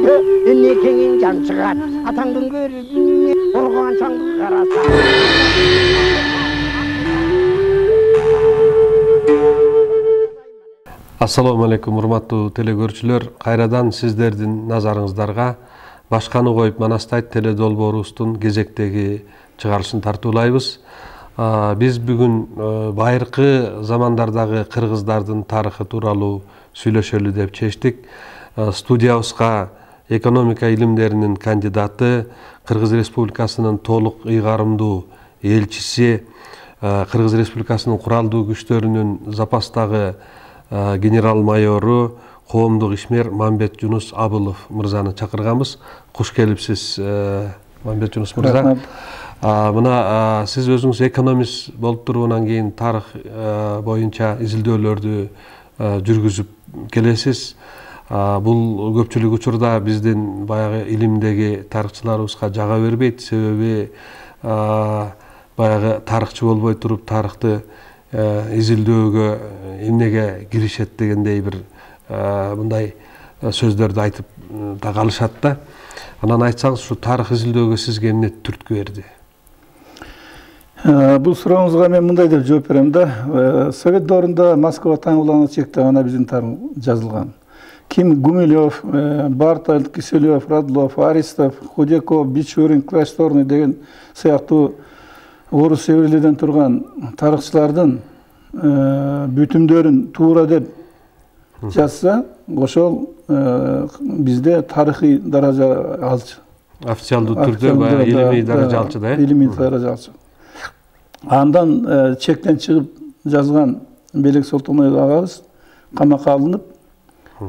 Enne kengin can çıgar. Atandın görüldüğünü organ çangı karasa. Assalamu alaikum урматтуу телекөрүүчүлөр. Кайрадан сиздердин назарыңыздарга башканы коюп Манастайт теле долбоорубуздун кезектеги чыгарылышын тартуулайбыз. Биз бүгүн байыркы замандардагы кыргыздардын тарыхы тууралуу сүйлөшөлү деп чечтик. Студиябызга экономика илимдеринин кандидаты, Кыргыз Республикасынын толук ыйгарымдуу элчиси, Кыргыз Республикасынын куралдуу күчтөрүнүн запастагы генерал-майору, коомдук ишмер Мамбет Жунус Абылов мырзаны чакырганбыз. Куш келипсиз, Мамбет Жунус мырза. Мына сиз өзүңүз экономист болуп тургандан кийин тарых боюнча изилдөөлөрдү жүргүзүп келесиз. Бул көпчүлүк учурда биздин баягы илимдеги тарыхчыларыбызга жага бербейт. Себеби баягы тарыхчы болбой туруп тарыхты изилдөөгө эмнеге киришет дегендей бир мындай сөздөрдү айтып да калышат да. Анан айтсаңыз, ушу тарых изилдөөгө сизге эмне түрткү берди? Бул сурооңузга мен мындай деп жооп берем да. Совет доорунда Москва таңуулана чекте гана биздин тарых жазылган. Ким Гумилев, Бартольд, Киселев, Радлов, Аристов, Худяков, Бичурин, Клашторный деген сыяктуу орус эбирлерден турган тарыхчылардын бүтүмдөрүн туура деп жазса, ошол бизде тарыхый даража алчу. Официалдуу түрдө баягы илимий даража алчу да? Илимий даража алчу. Андан чектен чыгып жазган Белек Солтоноев агабыз камакка алынып,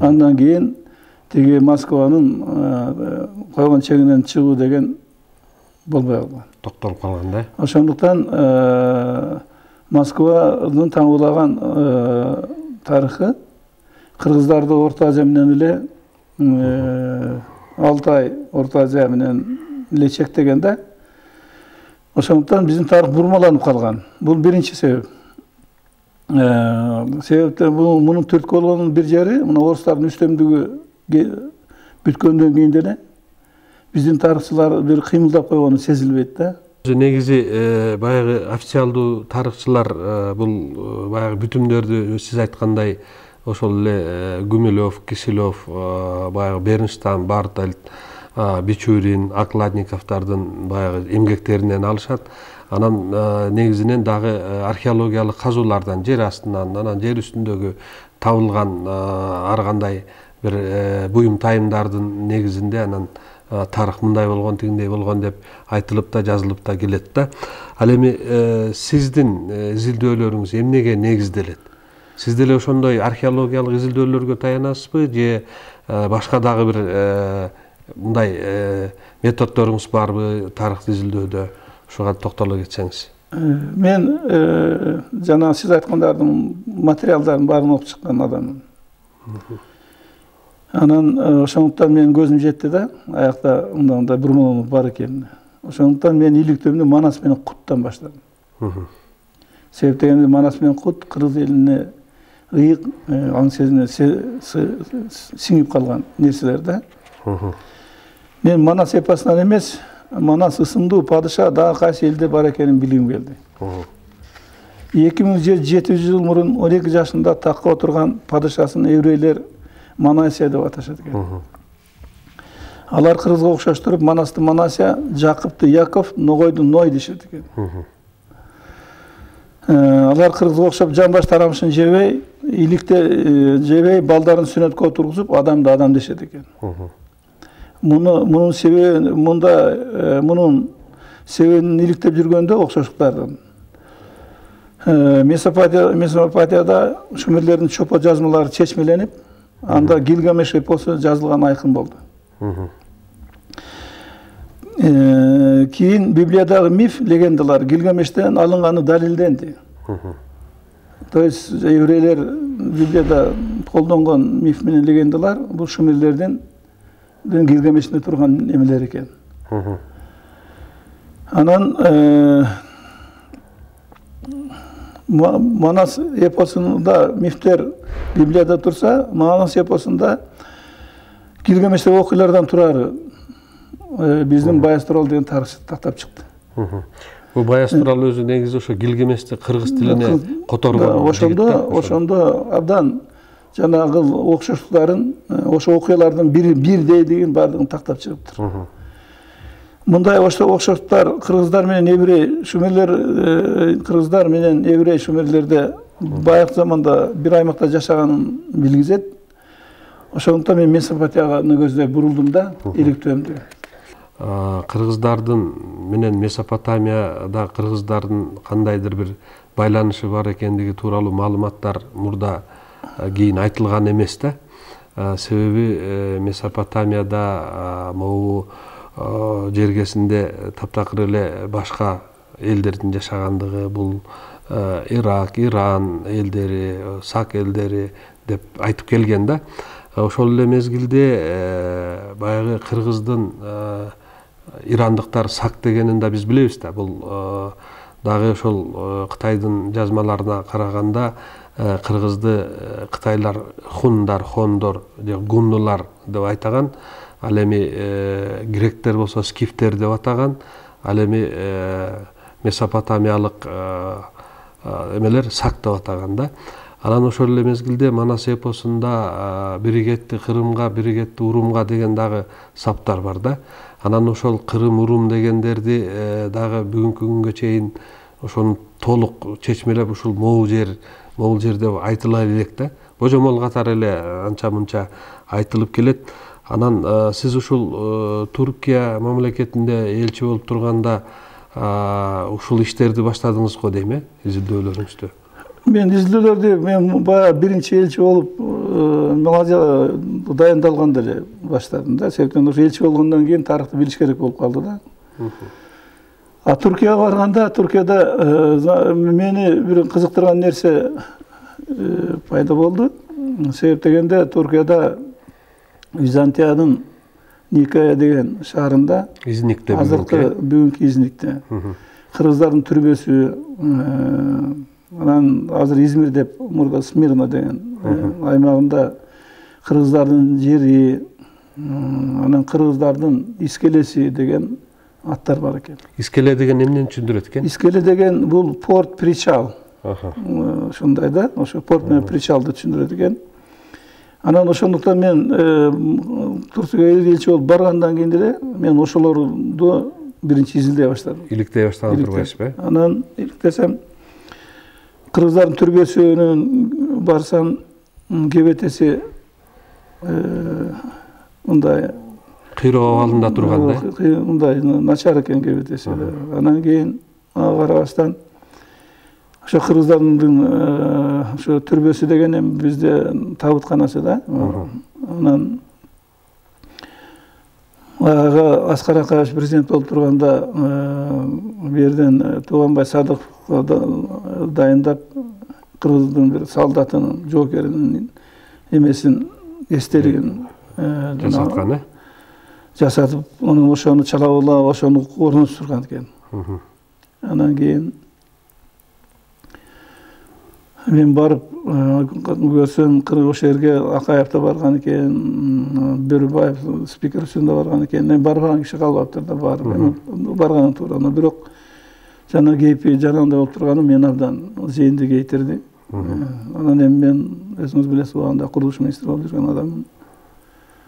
андан кийин тиги Москванын койгон чегинен чыгуу деген болбой калган. Токтолуп калган да? Ошондуктан Москванын таңуулаган тарыхы кыргыздарды Орто Азия менен эле Алтай Орто Азия менен эле чектеген да. Ошондуктан биздин тарых бурмаланып калган. Бул биринчи себеп. Себептен мунун түрткү болгонун бир жери, мына орустардын үстөмдүгү бүткөндөн кийин деле биздин тарыхчылар бир кыймылдап койгону сезилбейт да. Негизи баягы официалдуу тарыхчылар бул баягы бүтүмдөрдү сиз айткандай ошол эле Гумилев, Киселев, баягы Бернштейн, Бартольд, Бичурин, Окладниковдардын баягы эмгектеринен алышат. Анан негизинен дагы археологиялык казуулардан, жер астынан, анан жер үстүндөгү табылган ар кандай бир буюм тайымдардын негизинде анан тарых мындай болгон, тигиндей болгон деп айтылып да, жазылып да келет да. Ал эми сиздин изилдөөлөрүңүз эмнеге негизделет? Сиз деле ошондой археологиялык изилдөөлөргө таянасызбы, же башка дагы бир мындай методдоруңуз барбы тарыхты изилдөөдө? Ушуга токтоло кетсеңиз. Мен жана сиз айткандардын материалдарын баарын окуп чыккан адаммын. Анан ошондуктан менин көзүм жетти да, аякта мындай бурмалануу бар экенин. Ошондуктан мен иликтөөмдү Манас менен Куттан баштадым. Себеп дегенде Манас менен Кут кыргыз элине ыйык, аң сезине сиңип калган нерселер да. Мен Манас эпосунан эмес, Манас ысымдуу падыша дагы кайсы элде бар экенин билгим келди. 2700 жыл мурун 12 жашында такка отурган падышасын еврейлер Манасия деп аташат экен. Алар кыргызга окшоштуруп Манасты Манасия, Жакыпты Яков, Ногойду Ной дешет экен. Алар кыргызга окшоп жамбаш тарамышын жебей, иликте жебей, балдарын сүнөткө отургузуп, адамды адам дешет экен. Мунун себеби мунун себебин иликтеп жүргөндө окшоштуктардын. Месопотияда шумерлердин чопо жазмалары чечмеленип, анда Гилгамеш эпосу жазылган айкын болду. Кийин Библиядагы миф, легендалар Гилгамештен алынганы далилденди. То есть еврейлер Библияда колдонгон миф менен легендалар бул шумерлердин Гилгамеште турган эмелер экен. Анан Манас эпосунда мифтер Библияда турса, Манас эпосунда Гилгамештеги окуйлардан турары биздин Баяз туралы деген тарыхчы тактап чыкты. Бул Баяз туралы өзү негизи ошо Гилгамешти кыргыз тилине которгон. Ошондо абдан жанагы окшоштуктарын, ошо окуялардын бирдей деген баардыгын тактап чыгыптыр. Мындай окшоштуктар кыргыздар менен еврей шумерлерде байыркы заманда бир аймакта жашаганын билгизет. Ошондуктан мен Месопотамияны көздөй бурулдум да, иликтөөмдү. Кыргыздардын менен Месопотамияда кыргыздардын кандайдыр бир байланышы бар экендиги тууралуу маалыматтар мурда кийин айтылган эмес да. Себеби Месопотамияда могу жергесинде таптакыр эле башка элдердин жашагандыгы, бул Ирак, Иран элдери, Сак элдери деп айтып келген да. Ошол эле мезгилде баягы кыргыздын ирандыктар Сак дегенин да биз билебиз да. Бул дагы ошол Кытайдын жазмаларына караганда кыргызды кытайлар хундар, хондор, гуннулар деп айтаган. Ал эми гректер болсо скифтер деп атаган. Ал эми месопотамиялык эмелер Сак деп атаган да. Анан ошол эле мезгилде Манас эпосунда бири кетти Кырымга, бири кетти Урумга деген дагы саптар бар да. Анан ошол Кырым, Урум дегендерди дагы бүгүнкү күнгө чейин ошону толук чечмелеп ушул могул жер деп айтыла элек да. Божомол катары эле анча мынча айтылып келет. Анан сиз ушул Туркия мамлекетинде элчи болуп турганда ушул иштерди баштадыңыз го дейм, изилдөөлөрүңүздү? Мен баягы биринчи элчи болуп Малайзияга дайындалганда эле баштадым да. Себептен ошо элчи болгондон кийин тарыхты билиш керек болуп калды да. Туркияга барганда, Туркияда мени бир кызыктырган нерсе пайда болду. Себеп дегенде Туркияда Византиянын Никая деген шаарында, азыркы бүгүнкү Изникте, кыргыздардын түрбөсү, анан азыр Измир деп, мурда Смирна деген аймагында кыргыздардын жери, анан кыргыздардын Искелеси деген аттар бар экен. Искеле деген эмнени түшүндүрөт экен? Искеле деген бул порт, причал. Ошондой да, ошо порт менен причалды түшүндүрөт экен. Анан ошондуктан мен Туркияга элчи болуп баргандан кийин деле мен ошолорду биринчи изилдей баштадым. Иликтей баштаган турбайсызбы? Анан иликтесем кыргыздардын түрбөсүнөн барсам кебетеси мындай кыйроо абалында турган да. Мындай начар экен кебетеси. Анан кийин ага карабастан ошо кыргыздардын ошо түрбөсү деген эми бизде табытканасы да. Анан ага Аскар Акаевич президент болуп турганда бу жерден Тууганбай Садыковго дайындап кыргыздын бир солдатынын, жоокеринин эмесин эстелигин жасаткан, жасатып, ошону чалабылап, ошону орнотуштурган экен. Анан кийин мен барып көрсөм, ошол жерге Акаев да барган экен, Бөрүбаев спикер үчүн да барган экен. Мен барбаган киши калбаптыр да, барып барганын туура. Бирок жана кейпи жанагындай болуп турганы мен абдан зээнди кейтирди. Анан эми мен өзүңүз билесиз, убагында курулуш министри болуп жүргөн адаммын.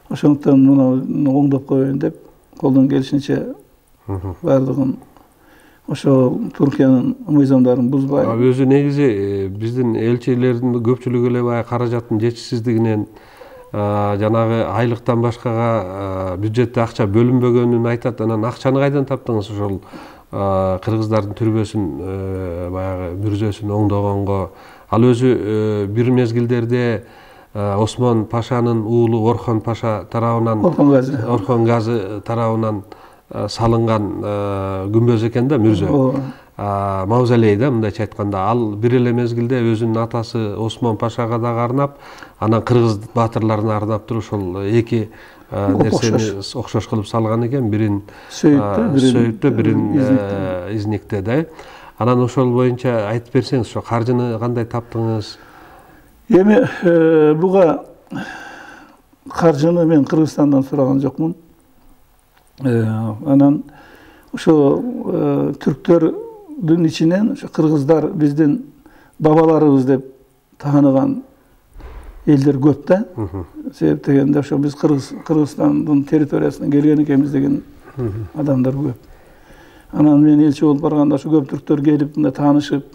Ошондуктан муну оңдоп коеюн деп, колдон келишинче баардыгын ошо Туркиянын мыйзамдарын бузбай. Өзү негизи биздин элчилердин көпчүлүгү эле баягы каражаттын жетишсиздигинен, жанагы айлыктан башкага бюджетте акча бөлүнбөгөнүн айтат. Анан акчаны кайдан таптыңыз ошол кыргыздардын түрбөсүн, баягы мүрзөсүн оңдогонго? Ал өзү бир мезгилдерде Осмон Пашанын уулу Орхон Паша тарабынан, Орхон Газы тарабынан салынган күмбөз экен да, мүрзө. Мавзолей да, мындайча айтканда. Ал бир эле мезгилде өзүнүн атасы Осмон Пашага дагы арнап, анан кыргыз баатырларына арнап туруп ошол эки нерсени окшош кылып салган экен. Бирин Сөйүттө, бирин Изникте да. Анан ошол боюнча айтып берсеңиз, ошо каржыны кандай таптыңыз? Эми буга каржыны мен Кыргызстандан сураган жокмун. Анан ошо түрктөрдүн ичинен ошо кыргыздар биздин бабаларыбыз деп тааныган элдер көп да. Себеп дегенде ошо биз Кыргызстандын территориясынан келген экенбиз деген адамдар көп. Анан мен элчи болуп барганда ошо көп түрктөр келип мындай таанышып,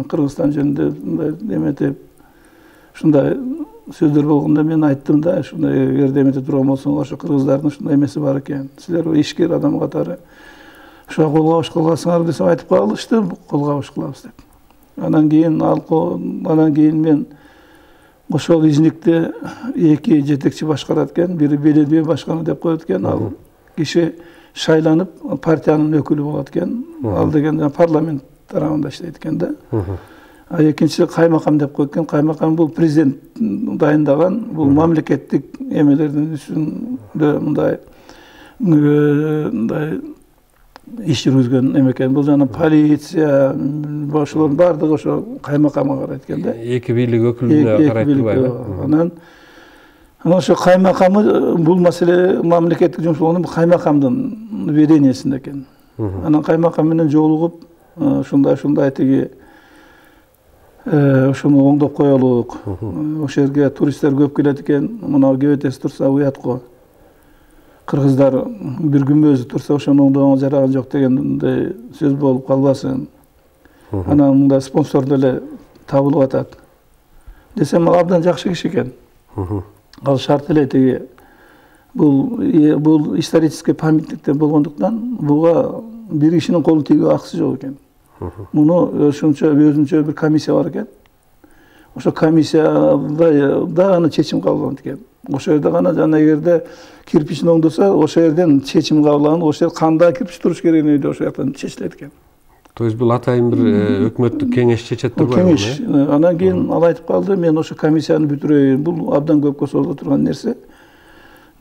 Кыргызстан жөнүндө мындай эметип, ушундай сөздөр болгондо мен айттым да, ушундай эгерде эмете турган болсоңор, ошо кыргыздардын ушундай эмеси бар экен. Силер ишкер адам катары ошо колго аш кыласыңар десем айтып калышты, колго аш кылабыз деп. Анан кийин мен ошол Изникте эки жетекчи башкарат экен, бири беледие башканы деп коет экен, ал киши шайланып партиянын өкүлү болот экен. Ал деген парламент тарабында иштейт экен да. Экинчisi каймакам деп коет экен. Каймакам бул президент дайындаган, бул мамлекеттик эмелердин үстүндө мындай иш жүргүзгөн эме экен. Бул жана полиция, ошолордун баардыгы ошо каймакамга карайт экен да. Эки бийлик өкүлүнө карайт турбайбы? Анан ошо каймакамы бул маселе мамлекеттик жумуш болгондо каймакамдын ведениясында экен. Анан каймакам менен жолугуп, ушундай тиги ошону оңдоп коелук. Ошол жерге туристтер көп келет экен. Мына кебетеси турса уят го. Кыргыздар бир күнбөзү турса ошону оңдогонго жараган жок дегендей сөз болуп калбасын. Анан мында спонсор деле табылып атат. Десем абдан жакшы киши экен. Ал шарт эле тиги бул исторический памятниктен болгондуктан буга бир кишинин колу тийүү акысы жок экен. Муну ошончо өзүнчө бир комиссия бар экен. Ошо комиссияда гана чечим кабыл экен. Ошо жерде гана жана эгерде кирпичин оңдосо, ошо жерден чечим кабыл алынып, ошо жер кандай кирпич туруш керегине ошо жактан чечилет экен. То есть бул атайын бир өкмөттүк кеңеш чечет турбайбы? Кеңеш. Анан кийин ал айтып калды, мен ошо комиссияны бүтүрөйүн. Бул абдан көпкө созулуп турган нерсе.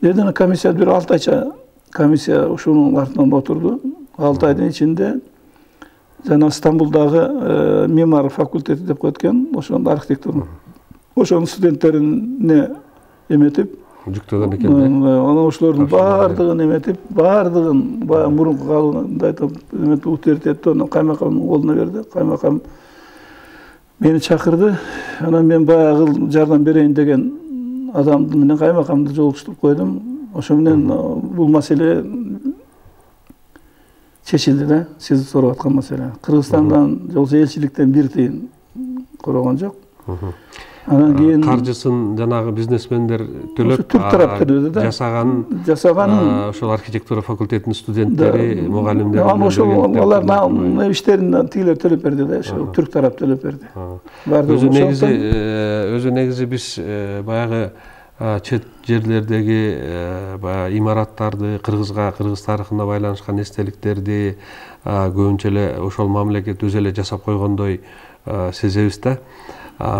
Деден комиссия бир 6 айча комиссия ошонун артынан отурду. 6 айдын ичинде жана Стамбулдагы мемар факультети деп коет экен, ошонун архитектура. Ошонун студенттерине эметип, жүктөгөн экен. Анан ошолордун баардыгын эметип, баардыгын баягы мурунку калыбында эметип утверждетип, каймакамдын колуна берди. Каймакам мени чакырды. Анан мен баягы жардам берейин деген адам менен каймакамды жолугуштуруп койдум. Ошо менен бул маселе чечилди да, сиз сурап аткан маселе. Кыргызстандан жолсо элчиликтен бир тыйын корогон жок. Анан кийин каржысын жанагы бизнесмендер төлөп, түрк тарап төлөдү да. Жасаганын ошол архитектура факультетинин студенттери, мугалимдери. Анан ошол алардын иштерин тигилер төлөп берди да, ошо түрк тарап төлөп берди. Өзү негизи биз баягы чет жерлердеги баягы имараттарды, кыргыз тарыхына байланышкан эстеликтерди көбүнчө эле ошол мамлекет өзү эле жасап койгондой сезебиз да.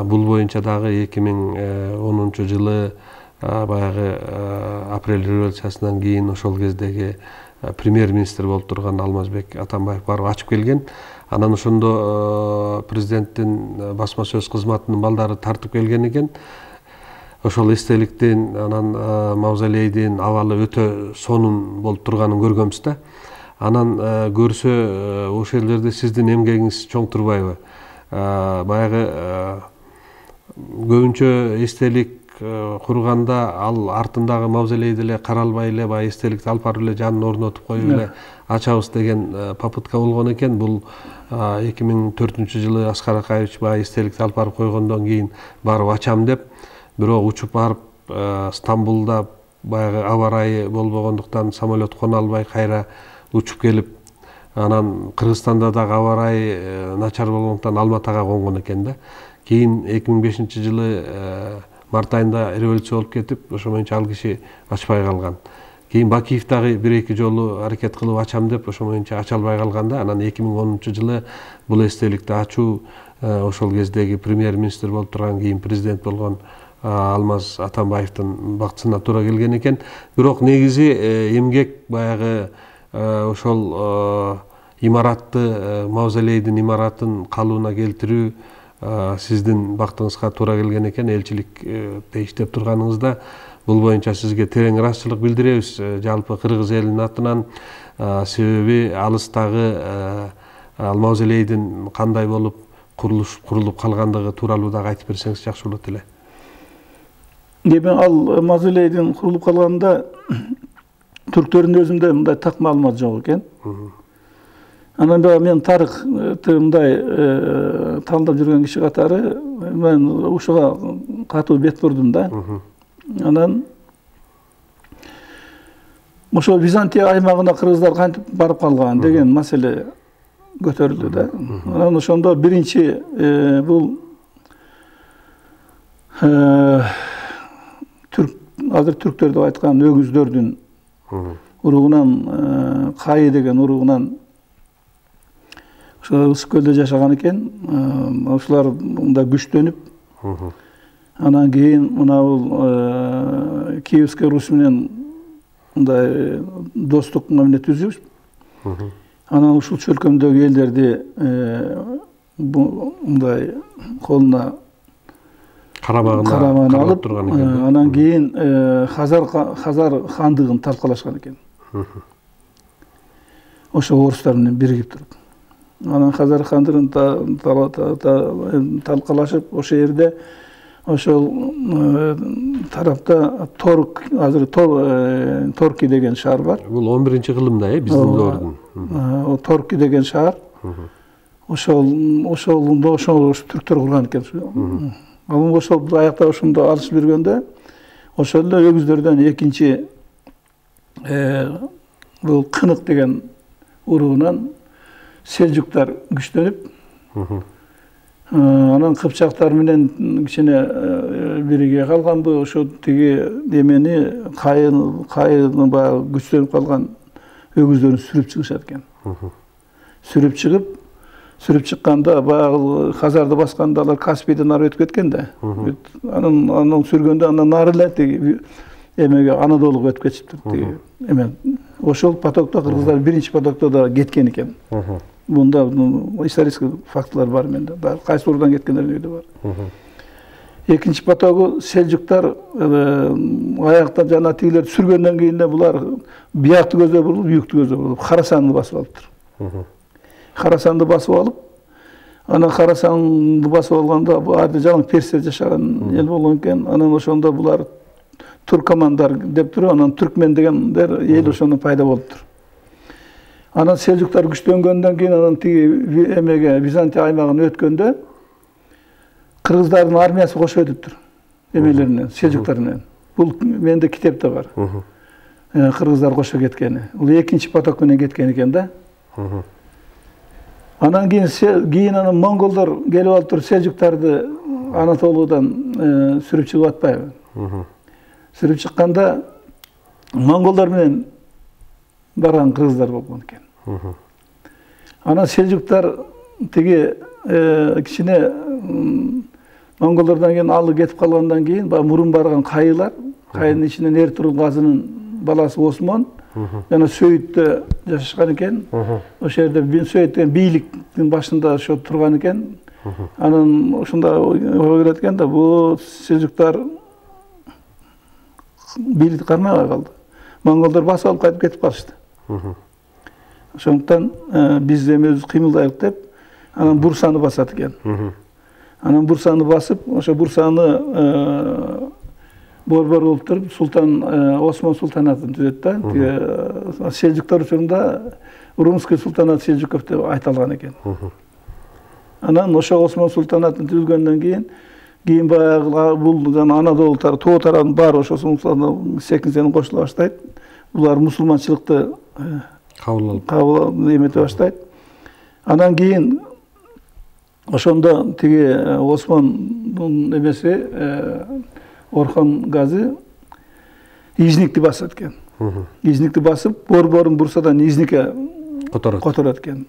Бул боюнча дагы 2010 жылы баягы апрель революциясынан кийин ошол кездеги премьер-министр болуп турган Алмазбек Атамбаев барып ачып келген. Анан ошондо президенттин басма сөз кызматынын балдары тартып келген экен. Ошол эстеликтин, анан мавзолейдин абалы өтө сонун болуп турганын көргөнбүз да. Анан көрсө ошол жерлерде сиздин эмгегиңиз чоң турбайбы? Баягы көбүнчө эстелик курганда ал артындагы мавзолейди эле каралбай эле баягы эстеликти алып барып эле жанына орнотуп коюп эле ачабыз деген попытка болгон экен. Бул 2004 жылы Аскар Акаевич баягы эстеликти алып барып койгондон кийин барып ачам деп, бирок учуп барып Стамбулда баягы аба ырайы болбогондуктан самолет кона албай кайра учуп келип, анан Кыргызстанда дагы аба ырайы начар болгондуктан Алматага конгон экен да. Кийин 2005 жылы март айында революция болуп кетип, ошо боюнча ал киши ачпай калган. Кийин Бакиев дагы 1-2 жолу аракет кылып ачам деп, ошо боюнча ача албай калган да. Анан 2010 жылы бул эстеликти ачуу ошол кездеги премьер-министр болуп турган, кийин президент болгон Алмаз Атамбаевдин бактысына туура келген экен. Бирок негизи эмгек баягы ошол имаратты, мавзолейдин имаратын калыбына келтирүү сиздин бактыңызга туура келген экен. Элчиликте иштеп турганыңызда Бул боюнча сизге терең ыраазычылык билдиребиз жалпы кыргыз элинин атынан. Себеби алыстагы ал мавзолейдин кандай болуп курулуп калгандыгы тууралуу дагы айтып берсеңиз жакшы болот эле. Эми ал мавзолейдин курулуп калганында түрктөрдүн өзүндө мындай так маалымат жок экен. Анан да мен тарыхты мындай тандап жүргөн киши катары мен ушуга катуу бет бурдум да. Анан ошол Византия аймагына кыргыздар кантип барып калган деген маселе көтөрүлдү да. Анан ошондо биринчи бул азыр түрктөр деп айткан өгүздөрдүн уругунан Кайы деген уругунан ошо Ысык көлдө жашаган экен. Ошолар мындай күчтөнүп, анан кийин мына бул Киевский Русь менен мындай достук мамиле түзүп, анан ушул чөлкөмдөгү элдерди мындай колуна карабагына алып, анан кийин Хазар хандыгын талкалашкан экен. Ошо орустар менен биригип туруп. Анан Хазар хандыгын талкалашып, ошол жерде ошол тарапта Торки деген шаар бар. Бул 11-кылымда биздин дöwрдүн. Торки деген шаар. Ошол түрктөр курган экен. Ал ошол аякта ошондо алышып жүргөндө ошол эле өгүздөрдөн экинчи бул Кынык деген уругунан селжуктар күчтөнүп, анан кыпчактар менен кичине бириге калганбы, ошо тиги эмени Кайыны баягы күчтөнүп калган өгүздөрүн сүрүп чыгышат экен. Сүрүп чыкканда баягы Хазарды басканда алар Каспийден ары өтүп кеткен да. Анан сүргөндө анан нары эле тиги эмеге Анадолуга өтүп кетиптир тиги. Эме ошол потокто кыргыздар биринчи потокто да кеткен экен. Бунда исторический фактылар бар менде. Кайсы урудан кеткендер да бар. Экинчи потогу селжуктар аякта жана тигилерди сүргөндөн кийин булар биякты көздөй болуп, бүйүктү көздөй болуп Карасанды басып алыптыр. Карасанды басып алып, анан Карасанды басып алганда арды жалаң перстер жашаган эл болгон экен. Анан ошондо булар туркомандар деп туруп, анан түркмен дегендер эл ошондон пайда болуптур. Анан селжуктар күчтөнгөндөн кийин анан тиги эмеге Византия аймагына өткөндө кыргыздардын армиясы кошо өтүптүр. Эмелеринен, селжуктар менен. Бул менде китепте бар. Кыргыздар кошо кеткени. Бул экинчи поток менен кеткен экен да. Анан кийин анан монголдор келип алыптыр, селжуктарды Анатолиядан сүрүп чыгып атпайбы? Сүрүп чыкканда монголдор менен барган кыргыздар болгон экен. Анан селжуктар тиги кичине монголдордон кийин алы кетип калгандан кийин мурун барган Кайылар, Кайынын ичинен Эртурул газынын баласы Осмон жана Сөйүттө жашашкан экен. Ошол жерде Сөйүт деген бийликтин башында ошо турган экен. Анан ошондо ой келет экен да, бул селжуктар бийликти кармабай калды. Монголдор басып алып кайтып кетип калышты. Ошондуктан биз эмебиз кыймылдайлык деп анан Бурсаны басат экен. Анан Бурсаны басып, ошо Бурсаны борбор болуп туруп Султан Осмон султанатын түзөт да. Селжуктар учурунда Урумский султанат Селжуков деп айтылган экен. Анан ошо Осмон султанатын түзгөндөн кийин баягы бул жана Анадолу Тоо тарабын баары ошо секинсенин кошула баштайт. Булар мусулманчылыкты кабыл эмете баштайт. Анан кийин ошондо тиги Осмондун эмеси Орхон Газы Ижникти басат экен. Ижникти басып, борборун Бурсадан Изникке которот экен.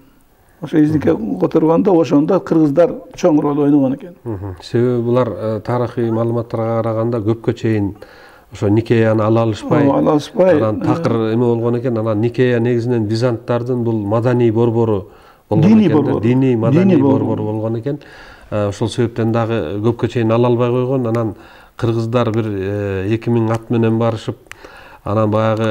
Ошо Изникке которгондо ошондо кыргыздар чоң роль ойногон экен. Себеби булар тарыхый маалыматтарга караганда көпкө чейин ошо Никеяны ала алышпай, анан такыр эме болгон экен. Анан Никея негизинен византтардын бул маданий борбору болгон экен, диний маданий борбору болгон экен. Ошол себептен дагы көпкө чейин ала албай койгон. Анан кыргыздар бир 2000 ат менен барышып, анан баягы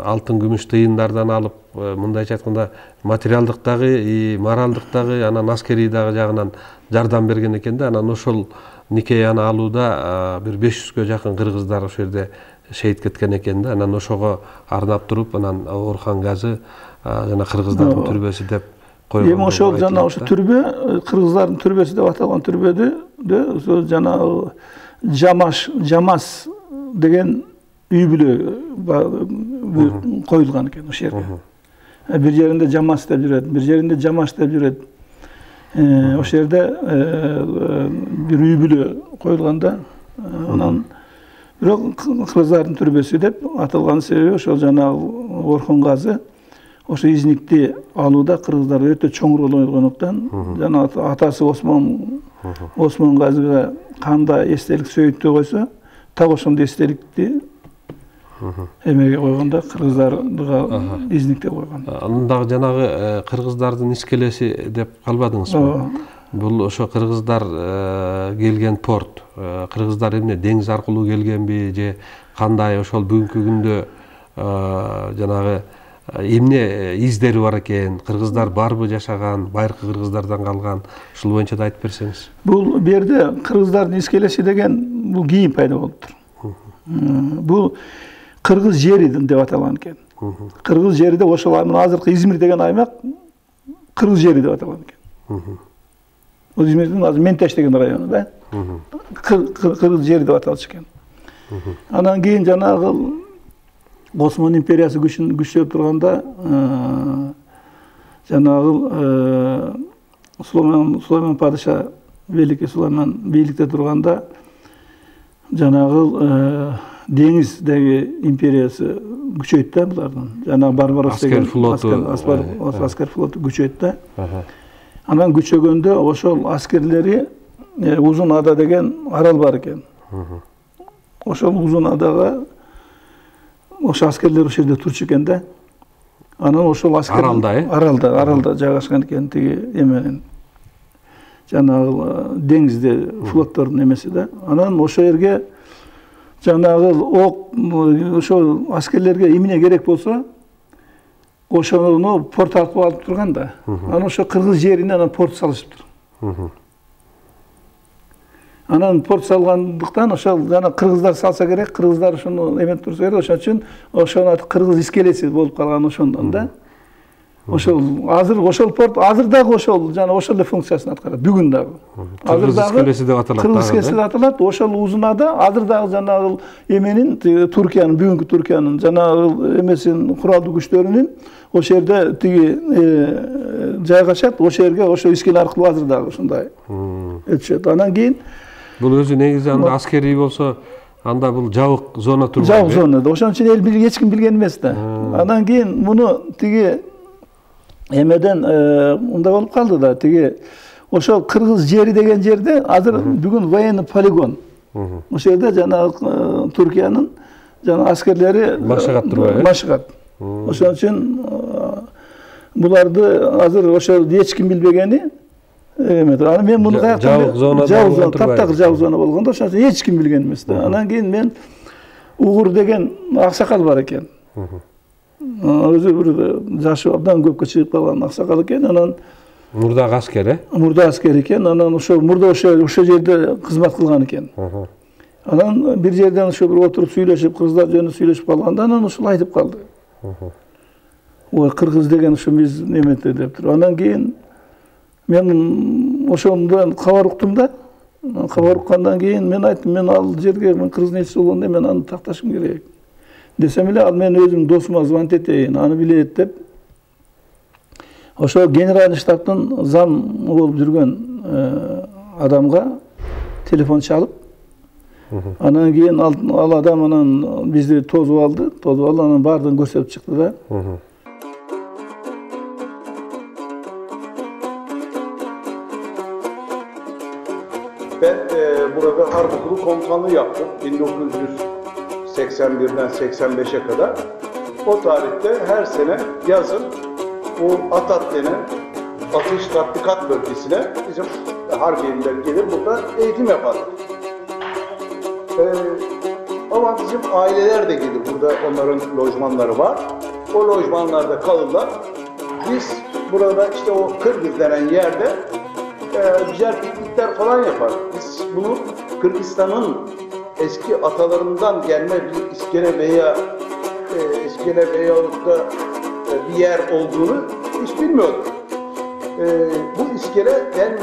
алтын күмүш тыйындардан алып, мындайча айтканда материалдык дагы, моралдык дагы, анан аскерий дагы жагынан жардам берген экен да. Анан ошол Никеяны алууда бир 500гө жакын кыргыздар ошол жерде шейит кеткен экен да. Анан ошого арнап туруп, анан Орхон газы жана кыргыздардын түрбөсү деп койгон. Эми ошол жана ошо түрбө, кыргыздардын түрбөсү деп аталган түрбөдө жана Жамас деген үй бүлө коюлган экен ошол жерге. Bir жеринде Жамас деп жүрөт, bir жеринде Жамаш деп жүрөт. Ошол жерде бир үй бүлө коюлганда, анан бирок кыргыздардын түрбөсү деп аталган себеби ошол жанагы Орхон газы ошо Изникти алууда кыргыздар өтө чоң роль ойногондуктан, жана атасы Осмон газыга кандай эстелик сөйттө койсо, так ошондой эстеликти эмеге койгондо кыргыздардыга Изникте койгон. Анын дагы жанагы кыргыздардын искелеси деп калбадыңызбы? Бул ошо кыргыздар келген порт, кыргыздар эмне деңиз аркылуу келгенби же кандай, ошол бүгүнкү күндө жанагы эмне издери бар экен, кыргыздар барбы жашаган, байыркы кыргыздардан калган, ушул боюнча да айтып берсеңиз. Бул берде кыргыздардын искелеси деген бул кийин пайда болуптур. Бул кыргыз жери деп аталган экен. Кыргыз жериде ошол азыркы Измир деген аймак кыргыз жери деп аталган экен. Бул Измирдин азыр Ментеш деген району да. Кыргыз жери деп аталчу экен. Анан кийин жанагы Осман империясы күчөп турганда, жанагы Сулайман падыша, Великий Сулайман бийликте турганда, жанагы деңиздеги империясы күчөйт да булардын. Жанагы Барбарос деген аскер флоту күчөйт да. Анан күчөгөндө ошол аскерлери Узун Ада деген арал бар экен. Ошол Узун Адага ошо аскерлер ошол жерде турчу экен да. Анан ошол аскер аралда жайгашкан экен, тиги эменин жанагы деңизде флоттордун эмеси да. Анан ошол жерге жанагы ошол аскерлерге эмне керек болсо, ошону порт аркылуу алып турган да. Анан ошо кыргыз жерине анан порт салышыптыр. Анан порт салгандыктан ошол жана кыргыздар салса керек, кыргыздар ошону эметип турса керек, ошон үчүн ошонун аты кыргыз искелеси болуп калган ошондон да. Ошол азыр ошол порт азыр дагы ошол жана ошол эле функциясын аткарат, бүгүн дагы. Азыр дагы кыргыз искелеси деп аталат. Кыргыз искелеси деп аталат. Ошол Узунада азыр дагы жанагы эменин Туркиянын, бүгүнкү Туркиянын жанагы эмесин куралдуу күчтөрүнүн ошол жерде тиги жайгашат, ошол жерге ошо искеле аркылуу азыр дагы ушундай өтүшөт. Анан кийин бул өзү негизи анда аскерий болсо, анда бул жабык зона турган. Жабык зона. Ошон үчүн эл эч ким билген эмес да. Анан кийин муну тиги эмеден мындай болуп калды да, тиги ошол кыргыз жери деген жерде азыр бүгүн военный полигон. Ошол жерде жанагы Туркиянын жана аскерлери машыгат турбайбы? Машыгат. Ошон үчүн буларды азыр ошол эч ким билбегени Анан мен муну жабык зона таптагы жабык зона болгондо ошон үчүн эч ким билген эмес да. Анан кийин мен Угур деген аксакал бар экен. Өзү бир жашы абдан көпкө чыгып калган аксакал экен. Анан мурдагы аскер, мурда аскер экен. Анан ошо мурда ошо жерде кызмат кылган экен. Анан бир жерден ошо бир отуруп сүйлөшүп, кыргыздар жөнүндө сүйлөшүп калганда, анан ошол айтып калды. Ой, кыргыз деген ошо биз неметти деп туруп. Анан кийин мен ошондон кабар уктум да. Кабар уккандан кийин мен айттым, мен ал жерге мен кыргыздын элчиси болгондо мен аны такташым керек. Десем эле ал мен өзүм досума звонить этейин, аны билет деп. Ошо генеральный штабтын зам болуп жүргөн адамга телефон чалып, анан кийин ал адам анан бизди тосуп алды, анан баардыгын көрсөтүп чыкты да. Ben burada Harp Okulu komutanlığı yaptım 1981'den 85'e kadar. O tarihte her sene yazın bu ATAT denen Atış Tatbikat Bölgesi'ne bizim Harbiyeliler gelir burada eğitim yaparlar. Ama bizim aileler de gelir. Burada onların lojmanları var. O lojmanlarda kalırlar. Biz burada işte o Kırgız denen yerde güzel piknikler falan yapar. Biz bunu Kırgızistan'ın eski atalarından gelme bir iskele veya da bir yer olduğunu hiç bilmiyorduk. Bu iskele ben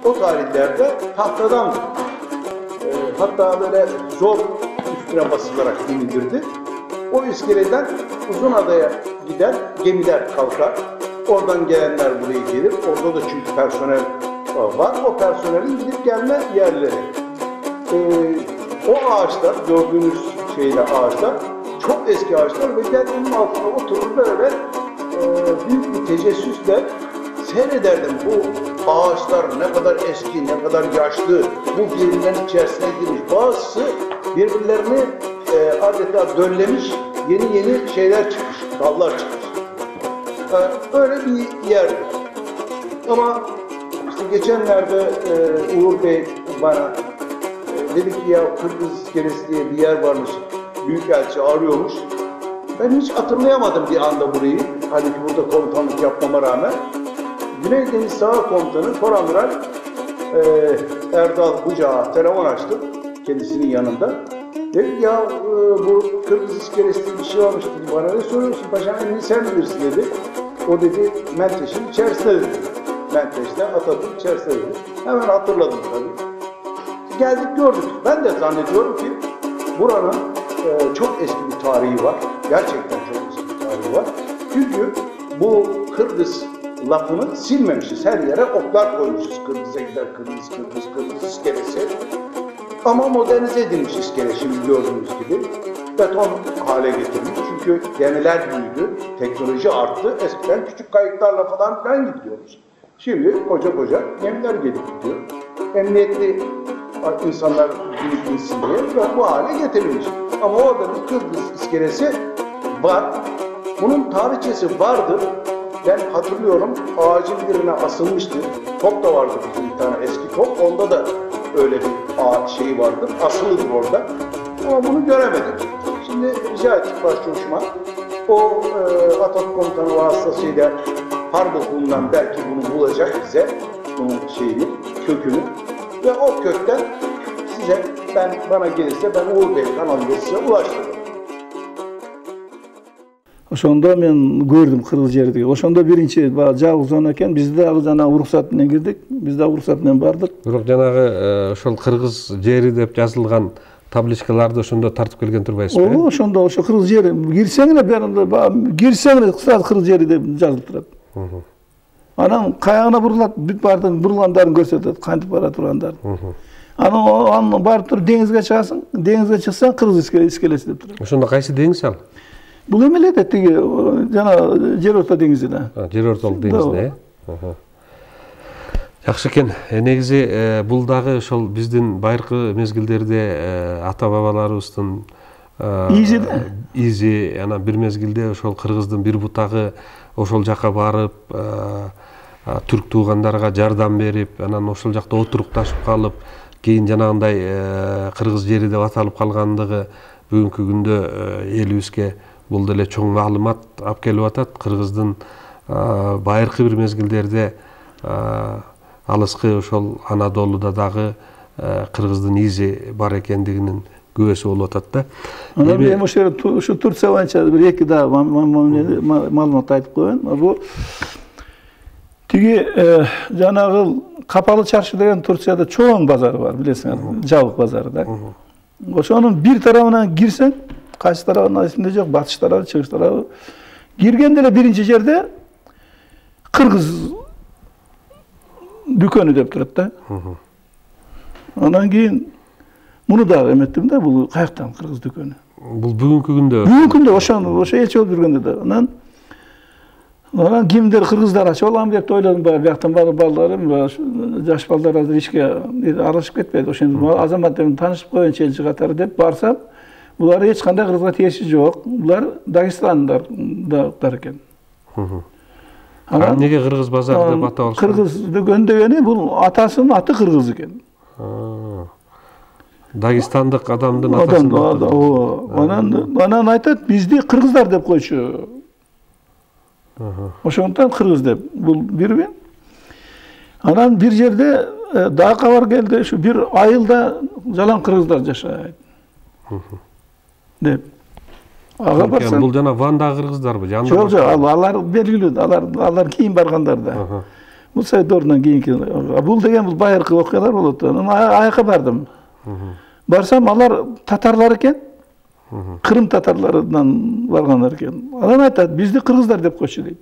o tarihlerde tahtadan hatta böyle zor üstüne basılarak indirdi. O iskeleden Uzunada'ya giden gemiler kalkar. Oradan gelenler buraya gelir. Orada da çünkü personel var. O personelin gidip gelme yerleri. O ağaçlar, gördüğünüz ağaçlar çok eski ağaçlar ve ben onun altına oturur böyle büyük bir tecessüsle seyrederdim. Bu ağaçlar ne kadar eski, ne kadar yaşlı, bu birbirlerinin içerisine girmiş. Bazısı birbirlerini adeta döllemiş, yeni şeyler çıkmış, dallar çıkmış. Öyle bir yerdi. Ama işte geçenlerde Uğur Bey bana dedi ki ya Kırgız iskelesi diye bir yer varmış, büyükelçi arıyormuş. Ben hiç hatırlayamadım bir anda burayı. Halbuki burada komutanlık yapmama rağmen. Güney Deniz Sahil Komutanı Koramiral Erdal Bucak'a telefon açtım kendisinin yanında. Dedi ya bu Kırgız iskelesi diye bir şey varmış dedi. Bana ne soruyorsun paşam, sen bilirsin dedi. O dedi Menteş'in içerisinde dedi. Menteş'te Atatürk içerisinde dedi. Hemen hatırladım tabii. Geldik gördük. Ben de zannediyorum ki buranın çok eski bir tarihi var. Gerçekten çok eski bir tarihi var. Çünkü bu Kırgız lafını silmemişiz. Her yere oklar koymuşuz. Kırgız'a gider, Kırgız iskelesi. Ama modernize edilmiş iskele şimdi gördüğünüz gibi. Beton hale getirilmiş. Çünkü gemiler büyüdü, teknoloji arttı. Eskiden küçük kayıklarla falan gidiyoruz. Şimdi koca gemiler gelip gidiyor. Emniyetli insanlar binip insin diye bu hale getirilmiş. Ama orada bir Kırgız iskelesi var. Bunun tarihçesi vardır. Ben hatırlıyorum ağacın birine asılmıştı. Top da vardı bizim bir tane eski top. Onda da öyle bir ağaç vardır. Asılıdır orada. Ama bunu göremedik. Şimdi rica ettik başçavuşuma. O Atatürk Komutanı vasıtasıyla harp okulundan belki bunu bulacak bize. Bunun kökünü. Ve o kökten size bana gelirse ben Uğur Bey kanalında size ulaştırırım. Ошондо мен көрдүм кыргыз жерди. Ошондо биринчи жабык зона экен. Биз да жана уруксат менен кирдик. Биз да уруксат менен бардык. Бирок жанагы ошол кыргыз жери деп жазылган табличкаларды ошондо тартып келген турбайсызбы? Ооба, ошондо ошо кыргыз жери. Кирсең эле сразу кыргыз жери деп жазылып турат. Анан каягына бурулат, бүт бардын бурулгандарын көрсөтөт, кантип бара тургандарын. Анан барып туруп деңизге чыгасың. Деңизге чыксаң кыргыз искелеси деп турат. Ошондо кайсы деңиз ал? Бул эме эле тиги жана жер орто деңизи да. Жер ортолук деңиз да. Жакшы экен. Негизи бул дагы ошол биздин байыркы мезгилдерде ата бабаларыбыздын изи анан бир мезгилде ошол кыргыздын бир бутагы ошол жака барып түрк туугандарга жардам берип, анан ошол жакта отурукташып калып, кийин жанагындай кыргыз жери деп аталып калгандыгы бүгүнкү күндө элибизге бул деле чоң маалымат алып келип атат. Кыргыздын байыркы бир мезгилдерде алыскы ошол Анадолуда дагы кыргыздын изи бар экендигинин күбөсү болуп атат да. Анан мен ошо Турция боюнча бир эки да маалымат айтып коеюн. Бул тиги жанагы Капалы Чаршы деген Турцияда чоң базары бар, билесиңер, жабык базары да. Ошонун бир тарабынан кирсең, кайсы тарабынан эсимде жок, батыш тарабы, чыгыш тарабы. Киргенде эле биринчи жерде кыргыз дүкөнү деп турат да. Анан кийин муну да эметтим да, бул каяктан кыргыз дүкөнү. Бул бүгүнкү күндө. Бүгүнкү күндө ошо элчи болуп жүргөндө да. Анан кимдир кыргыздар ачып алам деп ойлодум, бияктан балдарым, жаш балдар азыр ишке аралашып кетпейт. Ошондо азамат менен таанышып коеюнчу элчи катары деп барсам, булар эч кандай кыргызга тиеши жок. Булар Дагестандар экен. Анан неге кыргыз базары деп аталышты? Кыргыз дүкөн дегени бул атасынын аты кыргыз экен. Дагестандык адамдын атасын. Анан айтат, бизди кыргыздар деп койчу. Ошондон кыргыз деп. Бул бирби. Анан бир жерде дагы кабар келди, ушу бир айылда жалаң кыргыздар жашайт. Деп. Ага барсам. Бул жана Вандагы кыргыздарбы? Жок, алар белгилүү, алар кийин баргандар да. Бул Сайдордон кийинки. Бул деген бул байыркы окуялар болот. Анан аяка бардым. Барсам, алар татарлар экен. Кырым татарларынан баргандар экен. Анан айтат, бизди кыргыздар деп койчу дейт.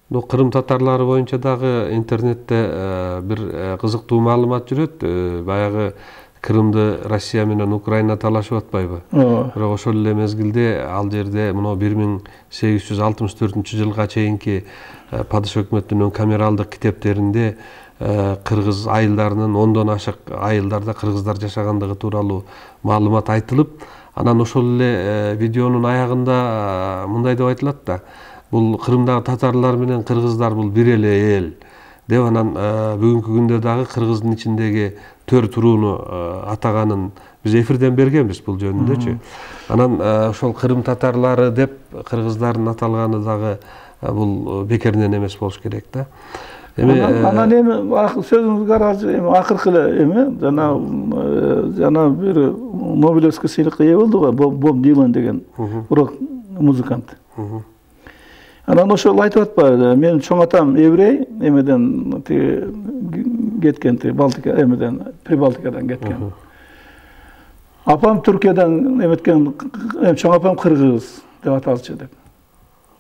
Бул Кырым татарлары боюнча дагы интернетте бир кызыктуу маалымат жүрөт. Баягы Кырымды Россия менен Украина талашып атпайбы? Бирок ошол эле мезгилде ал жерде мына 1864-жылга чейинки падыша өкмөтүнүн камералдык китептеринде кыргыз айылдарынын 10дон ашык айылдарда кыргыздар жашагандыгы тууралуу маалымат айтылып, анан ошол эле видеонун аягында мындай деп айтылат да: бул Кырымдагы татарлар менен кыргыздар бул бир эле эл деп, анан бүгүнкү күндө дагы кыргыздын ичиндеги төр турууну атаганын биз эфирден бергенбиз бул жөнүндөчү. Анан ошол Кырым татарлары деп кыргыздардын аталганы дагы бул бекеринен эмес болуш керек да. Анан эми сөзүңүзгө каражы эми акыркы эле эми жана бир Нобелевский сыйлыкка ээ болду го, Боб Дилан деген рок музыкант. Анан ошол айтып атпайбы, менин чоң атам еврей, эмеден кеткен, Балтика, эмеден Прибалтикадан кеткен. Апам Түркиядан эметкен, чоң апам кыргыз деп аталчу деп.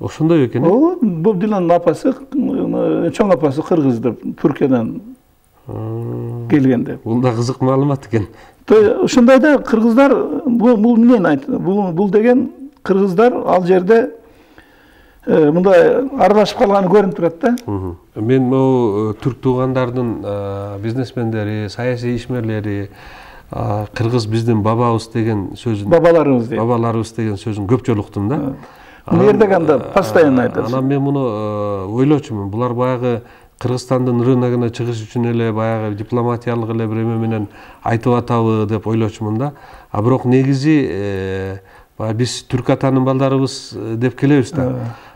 Ошондой экен. Боб Диландын апасы, чоң апасы кыргыз деп, Түркиядан келген деп. Бул да кызык маалымат экен. Ошондой да кыргыздар бул менен айтты. Бул деген кыргыздар ал жерде мындай аралашып калганы көрүнүп турат да. Мен могу түрк туугандардын бизнесмендери, саясий ишмерлери кыргыз биздин бабабыз деген сөзүн, бабаларыбыз деген сөзүн көп жолуктум да. Муну постоянно айтат. Анан мен муну ойлочумун. Булар баягы Кыргызстандын рыногуна чыгыш үчүн эле баягы дипломатиялык эле бир эме менен айтып атабы деп ойлочумун да. А бирок негизи биз түрк атанын балдарыбыз деп келебиз да.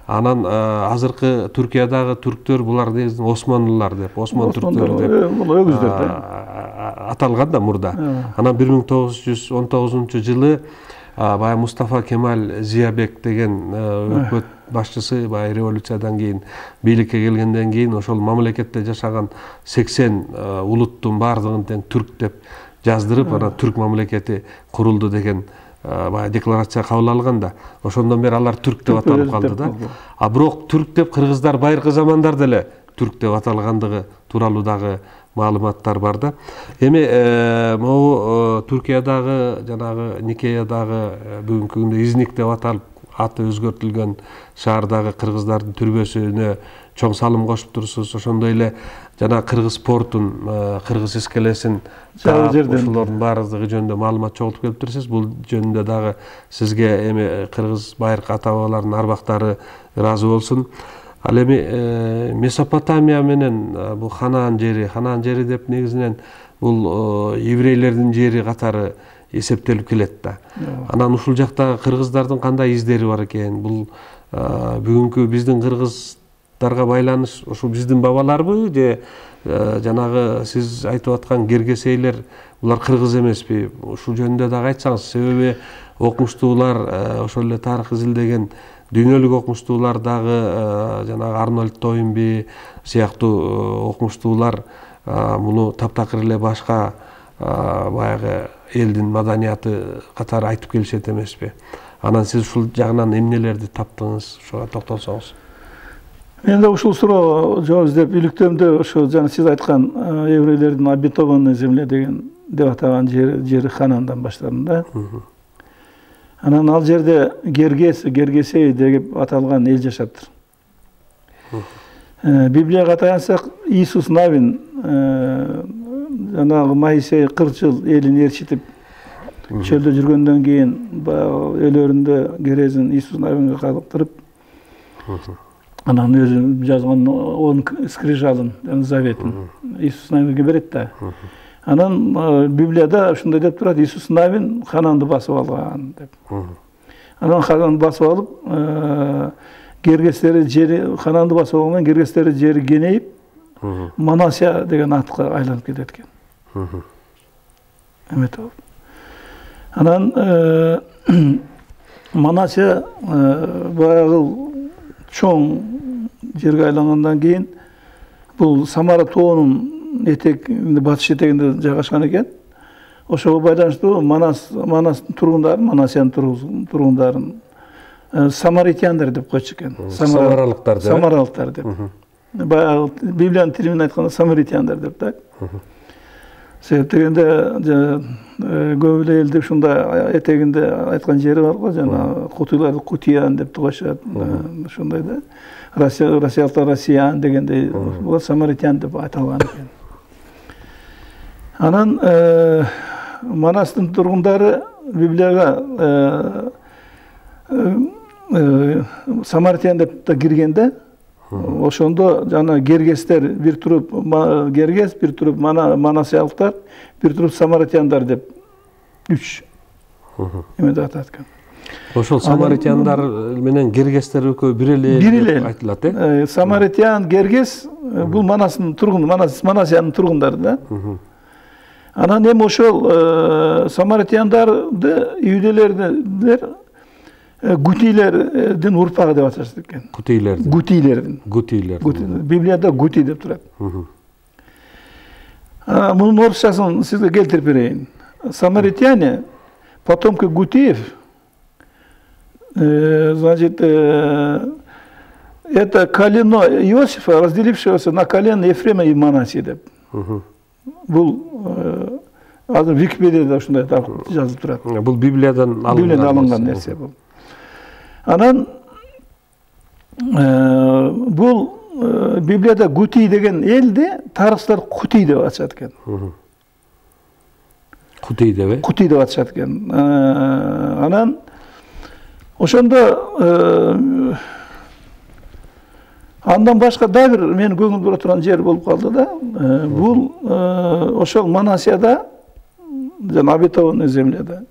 Анан азыркы Түркиядагы түрктөр булар негизи Османлылар деп, Осман түрктөрү деп аталган да мурда. Анан 1919-жылы баягы Мустафа Кемаль Зиябек деген өкмөт башчысы баягы революциядан кийин бийликке келгенден кийин ошол мамлекетте жашаган 80 улуттун баардыгын тең түрк деп жаздырып, анан түрк мамлекети курулду деген баягы декларация кабыл алган да. Ошондон бери алар түрк деп аталып калды да. А бирок түрк деп кыргыздар байыркы замандарда эле түрк деп аталгандыгы тууралуу дагы маалыматтар бар да. Эми могу Түркиядагы жанагы Никеядагы бүгүнкү күндө Изник деп аталып аты өзгөртүлгөн шаардагы кыргыздардын түрбөсүнө чоң салым кошуп турсуз. Ошондой эле жана кыргыз портун, кыргыз эскелесин, ошолордун баардыгы жөнүндө маалымат чогултуп келип турсуз. Бул жөнүндө дагы сизге эми кыргыз байыркы ата бабалардын арбактары ыраазы болсун. Ал эми Месопотамия менен бул Ханаан жери деп негизинен бул еврейлердин жери катары эсептелип келет да. Анан ушул жакта кыргыздардын кандай издери бар экен? Бул бүгүнкү биздин кыргыздарга байланыш ушул биздин бабаларбы же жанагы сиз айтып аткан гергесейлер булар кыргыз эмеспи? Ушул жөнүндө дагы айтсаңыз, себеби окумуштуулар ошол эле тарых изилдеген дүйнөлүк окумуштуулар дагы жанагы Арнольд Тойнби сыяктуу окумуштуулар муну таптакыр эле башка баягы элдин маданияты катары айтып келишет эмеспи? Анан сиз ушул жагынан эмнелерди таптыңыз? Ошого токтолсоңуз. Мен да ушул суроого жооп издеп иликтөөмдө ошо жана сиз айткан еврейлердин обетованный земля деген деп атаган жери Ханаандан баштадым да. Анан ал жерде Гергесей деп аталган эл жашаптыр. Библияга таянсак, Иисус Навин жанагы Моисей 40 жыл элин ээрчитип чөлдө жүргөндөн кийин өлөрүндө керезин Иисус Навинге калдырып, анан өзү жазган 10 скрижалын, заветін Иисус Навинге берет да. Анан Библияда ушундай деп турат, Иисус Навин Хананды басып алган деп. Анан Хананды басып алып, кергестери жери Хананды басып алгандан кергестери жери кенейип, Манасия деген атка айланып кетет экен. Эметип алып. Анан Манасия баягы чоң жерге айлангандан кийин бул Самара тоонун батыш этегинде жайгашкан экен. Ошого байланыштуу Манастын тургундарын, Манасиянын тургундарын самаритяндар деп койчу экен. Самаралыктар деп. Баягы Библиянын тили менен айтканда самаритяндар деп да. Себеп дегенде көп эле элде ушундай этегинде айткан жери бар го, жана кутуйларды Кутиян деп коюшат. Ушундай да. Россиялыктар Россиян дегенде булар самаритян деп айтылган экен. Анан Манастын тургундары Библияга самаритян деп да киргенде, ошондо жана гергестер бир туруп гергес, бир туруп манасиялыктар, бир туруп самаритяндар деп 3 эмеде атат экен. Ошол самаритяндар менен гергестер экөө бир эле деп айтылат, э? Самаритян, гергес бул Манастын тургунду, Манасиянын тургундары да. Анан эми ошол самаритяндарды иудейлер Гутилердин урпагы деп аташат экен. Гутилердин. Библияда Гути деп турат. Мунун орусчасын сизге келтирип берейин. Самаритяне, потомки Гутиев, значит, это колено Иосифа, разделившегося на колено Ефрема и Манасии деп. Бул азыр Википедияда ушундай жазылып турат. Бул Библиядан алынган нерсе бул. Анан бул Библияда Гути деген элди тарыхчылар Кути деп атышат экен. Кути деп, Кути деп атышат экен. Анан ошондо андан башка да бир мен көңүл бура турган жер болуп калды да. Бул ошол Манасияда, жана обетованный земляда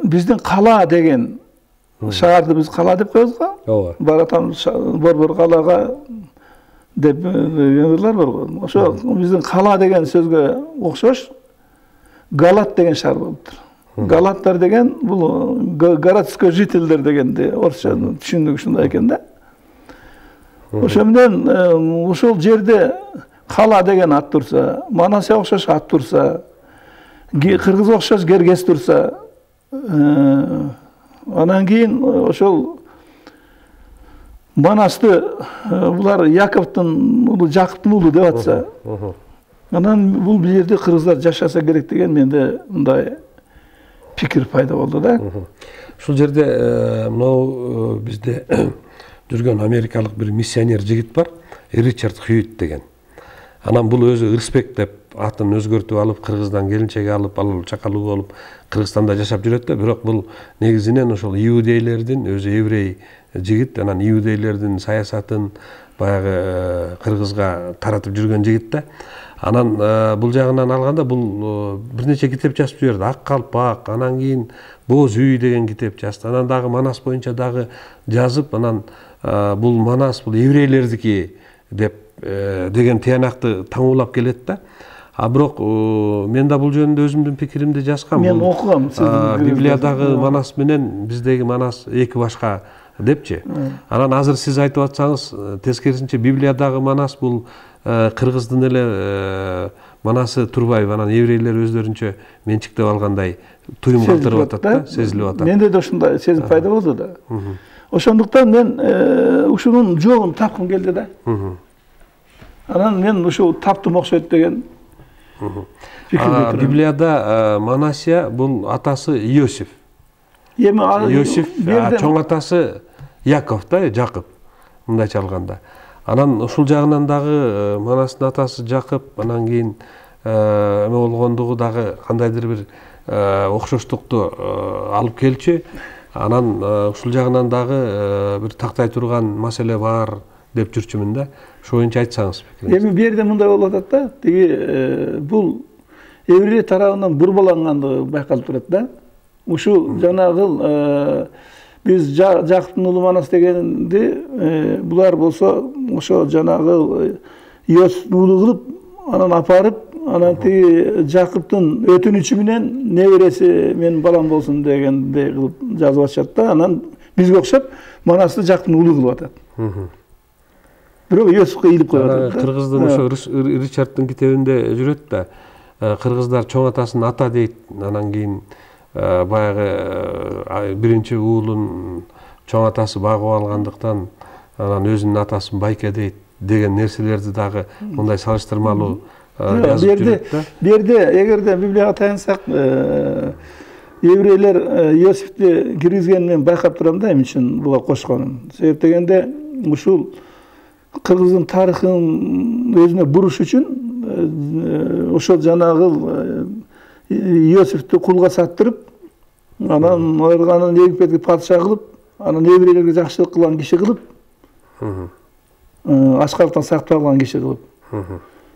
биздин кала деген шаарды биз кала деп коебуз го. Ооба. Баратам борбор калага деп ырлар бар го. Ошо биздин кала деген сөзгө окшош Галат деген шаар болуптур. Галаттар деген бул городской жительдер дегенде орусча түшүндүгү ушундай экен да. Ошо менен ушул жерде кала деген ат турса, Манасия окшош ат турса, кыргыз окшош гергес турса, анан кийин ошол Манасты булар Яковтун уулу, Жакыптын уулу деп атса, анан бул жерде кыргыздар жашаса керек деген менде мындай пикир пайда болду да. Ушул жерде мынау бизде жүргөн америкалык бир миссионер жигит бар, Ричард Хьюит деген. Анан бул өзү Ырысбек деп атын өзгөртүп алып, кыргыздан келинчеги алып, ал чакалуу болуп, Кыргызстанда жашап жүрөт да, бирок бул негизинен ошол иудейлердин, өзү еврей жигит, анан иудейлердин саясатын баягы кыргызга таратып жүргөн жигит да. Анан бул жагынан алганда бул бир нече китеп жазып жиберди. Ак калпак, анан кийин Боз үй деген китеп жазды. Анан дагы Манас боюнча дагы жазып, анан бул Манас бул еврейлердики деп деген тыянакты таңуулап келет да. Бирок мен да бул жөнүндө өзүмдүн пикиримди жазгам. Мен окугам. Библиядагы Манас менен биздеги Манас эки башка депчи. Анан азыр сиз айтып атсаңыз, тескерисинче Библиядагы Манас бул кыргыздын эле Манасы турбайбы, анан еврейлер өздөрүнчө менчиктеп алгандай туюм калтырып атат да, сезилип атат. Менде да ушундай сезим пайда болду да. Ошондуктан мен ушунун жолун тапкым келди да. Анан мен ушул таптым окшойт деген пикирде турам. Библияда Манасия бул атасы Иосиф. Иосиф чоң атасы Яков да, Жакып. Мындайча алганда. Анан ушул жагынан дагы Манастын атасы Жакып, анан кийин эме болгондугу дагы кандайдыр бир окшоштукту алып келчү. Анан ушул жагынан дагы бир тактай турган маселе бар деп жүрчүмүн да. Ошо боюнча айтсаңыз. Эми бу жерде мындай болуп атат да, тиги бул еврей тарабынан бурбалангандыгы байкалып турат да. Ушул жанагы биз Жакыптын уулу Манас дегенди булар болсо ошо жанагы Иосифтин уулу кылып анан апарып, анан тиги Жакыптын өтүнүчү менен небереси менин балам болсун дегендей кылып жазып атышат да. Анан бизге окшоп Манасты Жакыптын уулу кылып атат. Бирок Иосифке ийилип коюп атат да. Кыргыздын ошо Ричардтын китебинде жүрөт да. Кыргыздар чоң атасын ата дейт, анан кийин баягы биринчи уулун чоң атасы багып алгандыктан анан өзүнүн атасын байке дейт деген нерселерди дагы мындай салыштырмалуу жазып жүрөт да. Бу жерде эгерде Библияга таянсак, еврейлер Иосифти киргизгенин мен байкап турам да, эмне үчүн буга кошконун. Себеп дегенде ушул кыргыздын тарыхын өзүнө буруш үчүн ошол жанагы Иосифти кулга саттырып, анан анын Египетке падыша кылып, анан еврейлерге жакшылык кылган киши кылып, ашкарттан сакталган киши кылып.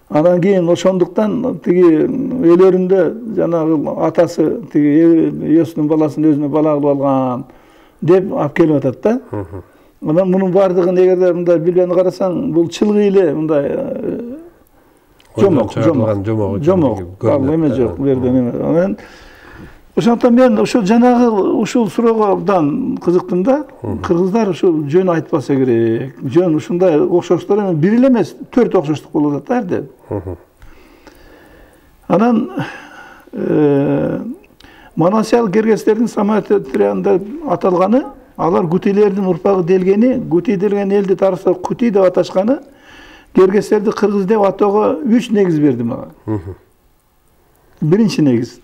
Анан кийин ошондуктан тиги өлөрүндө жанагы атасы тиги Иосифтин баласын өзүнө бала кылып алган деп алып келип атат да. Анан мунун бардыгын эгерде мындай Библияны карасаң, бул чылгый эле мындай жомок. Эме жок, бу жерде эме. Анан ошондуктан мен ушул жанагы ушул суроодон кызыктым да. Кыргыздар ушул жөн айтпаса керек. Жөн ушундай окшоштор эми бир эле эмес, 4 окшоштук болуп атат да эрде. Анан Манасиялык кергестердин Самарияда аталганы, алар Гутилердин урпагы делгени, Гути делген элди тарыхта Кути деп аташканы, кергестерди кыргыз деп атоого 3 негиз берди мага. Биринчи негиз.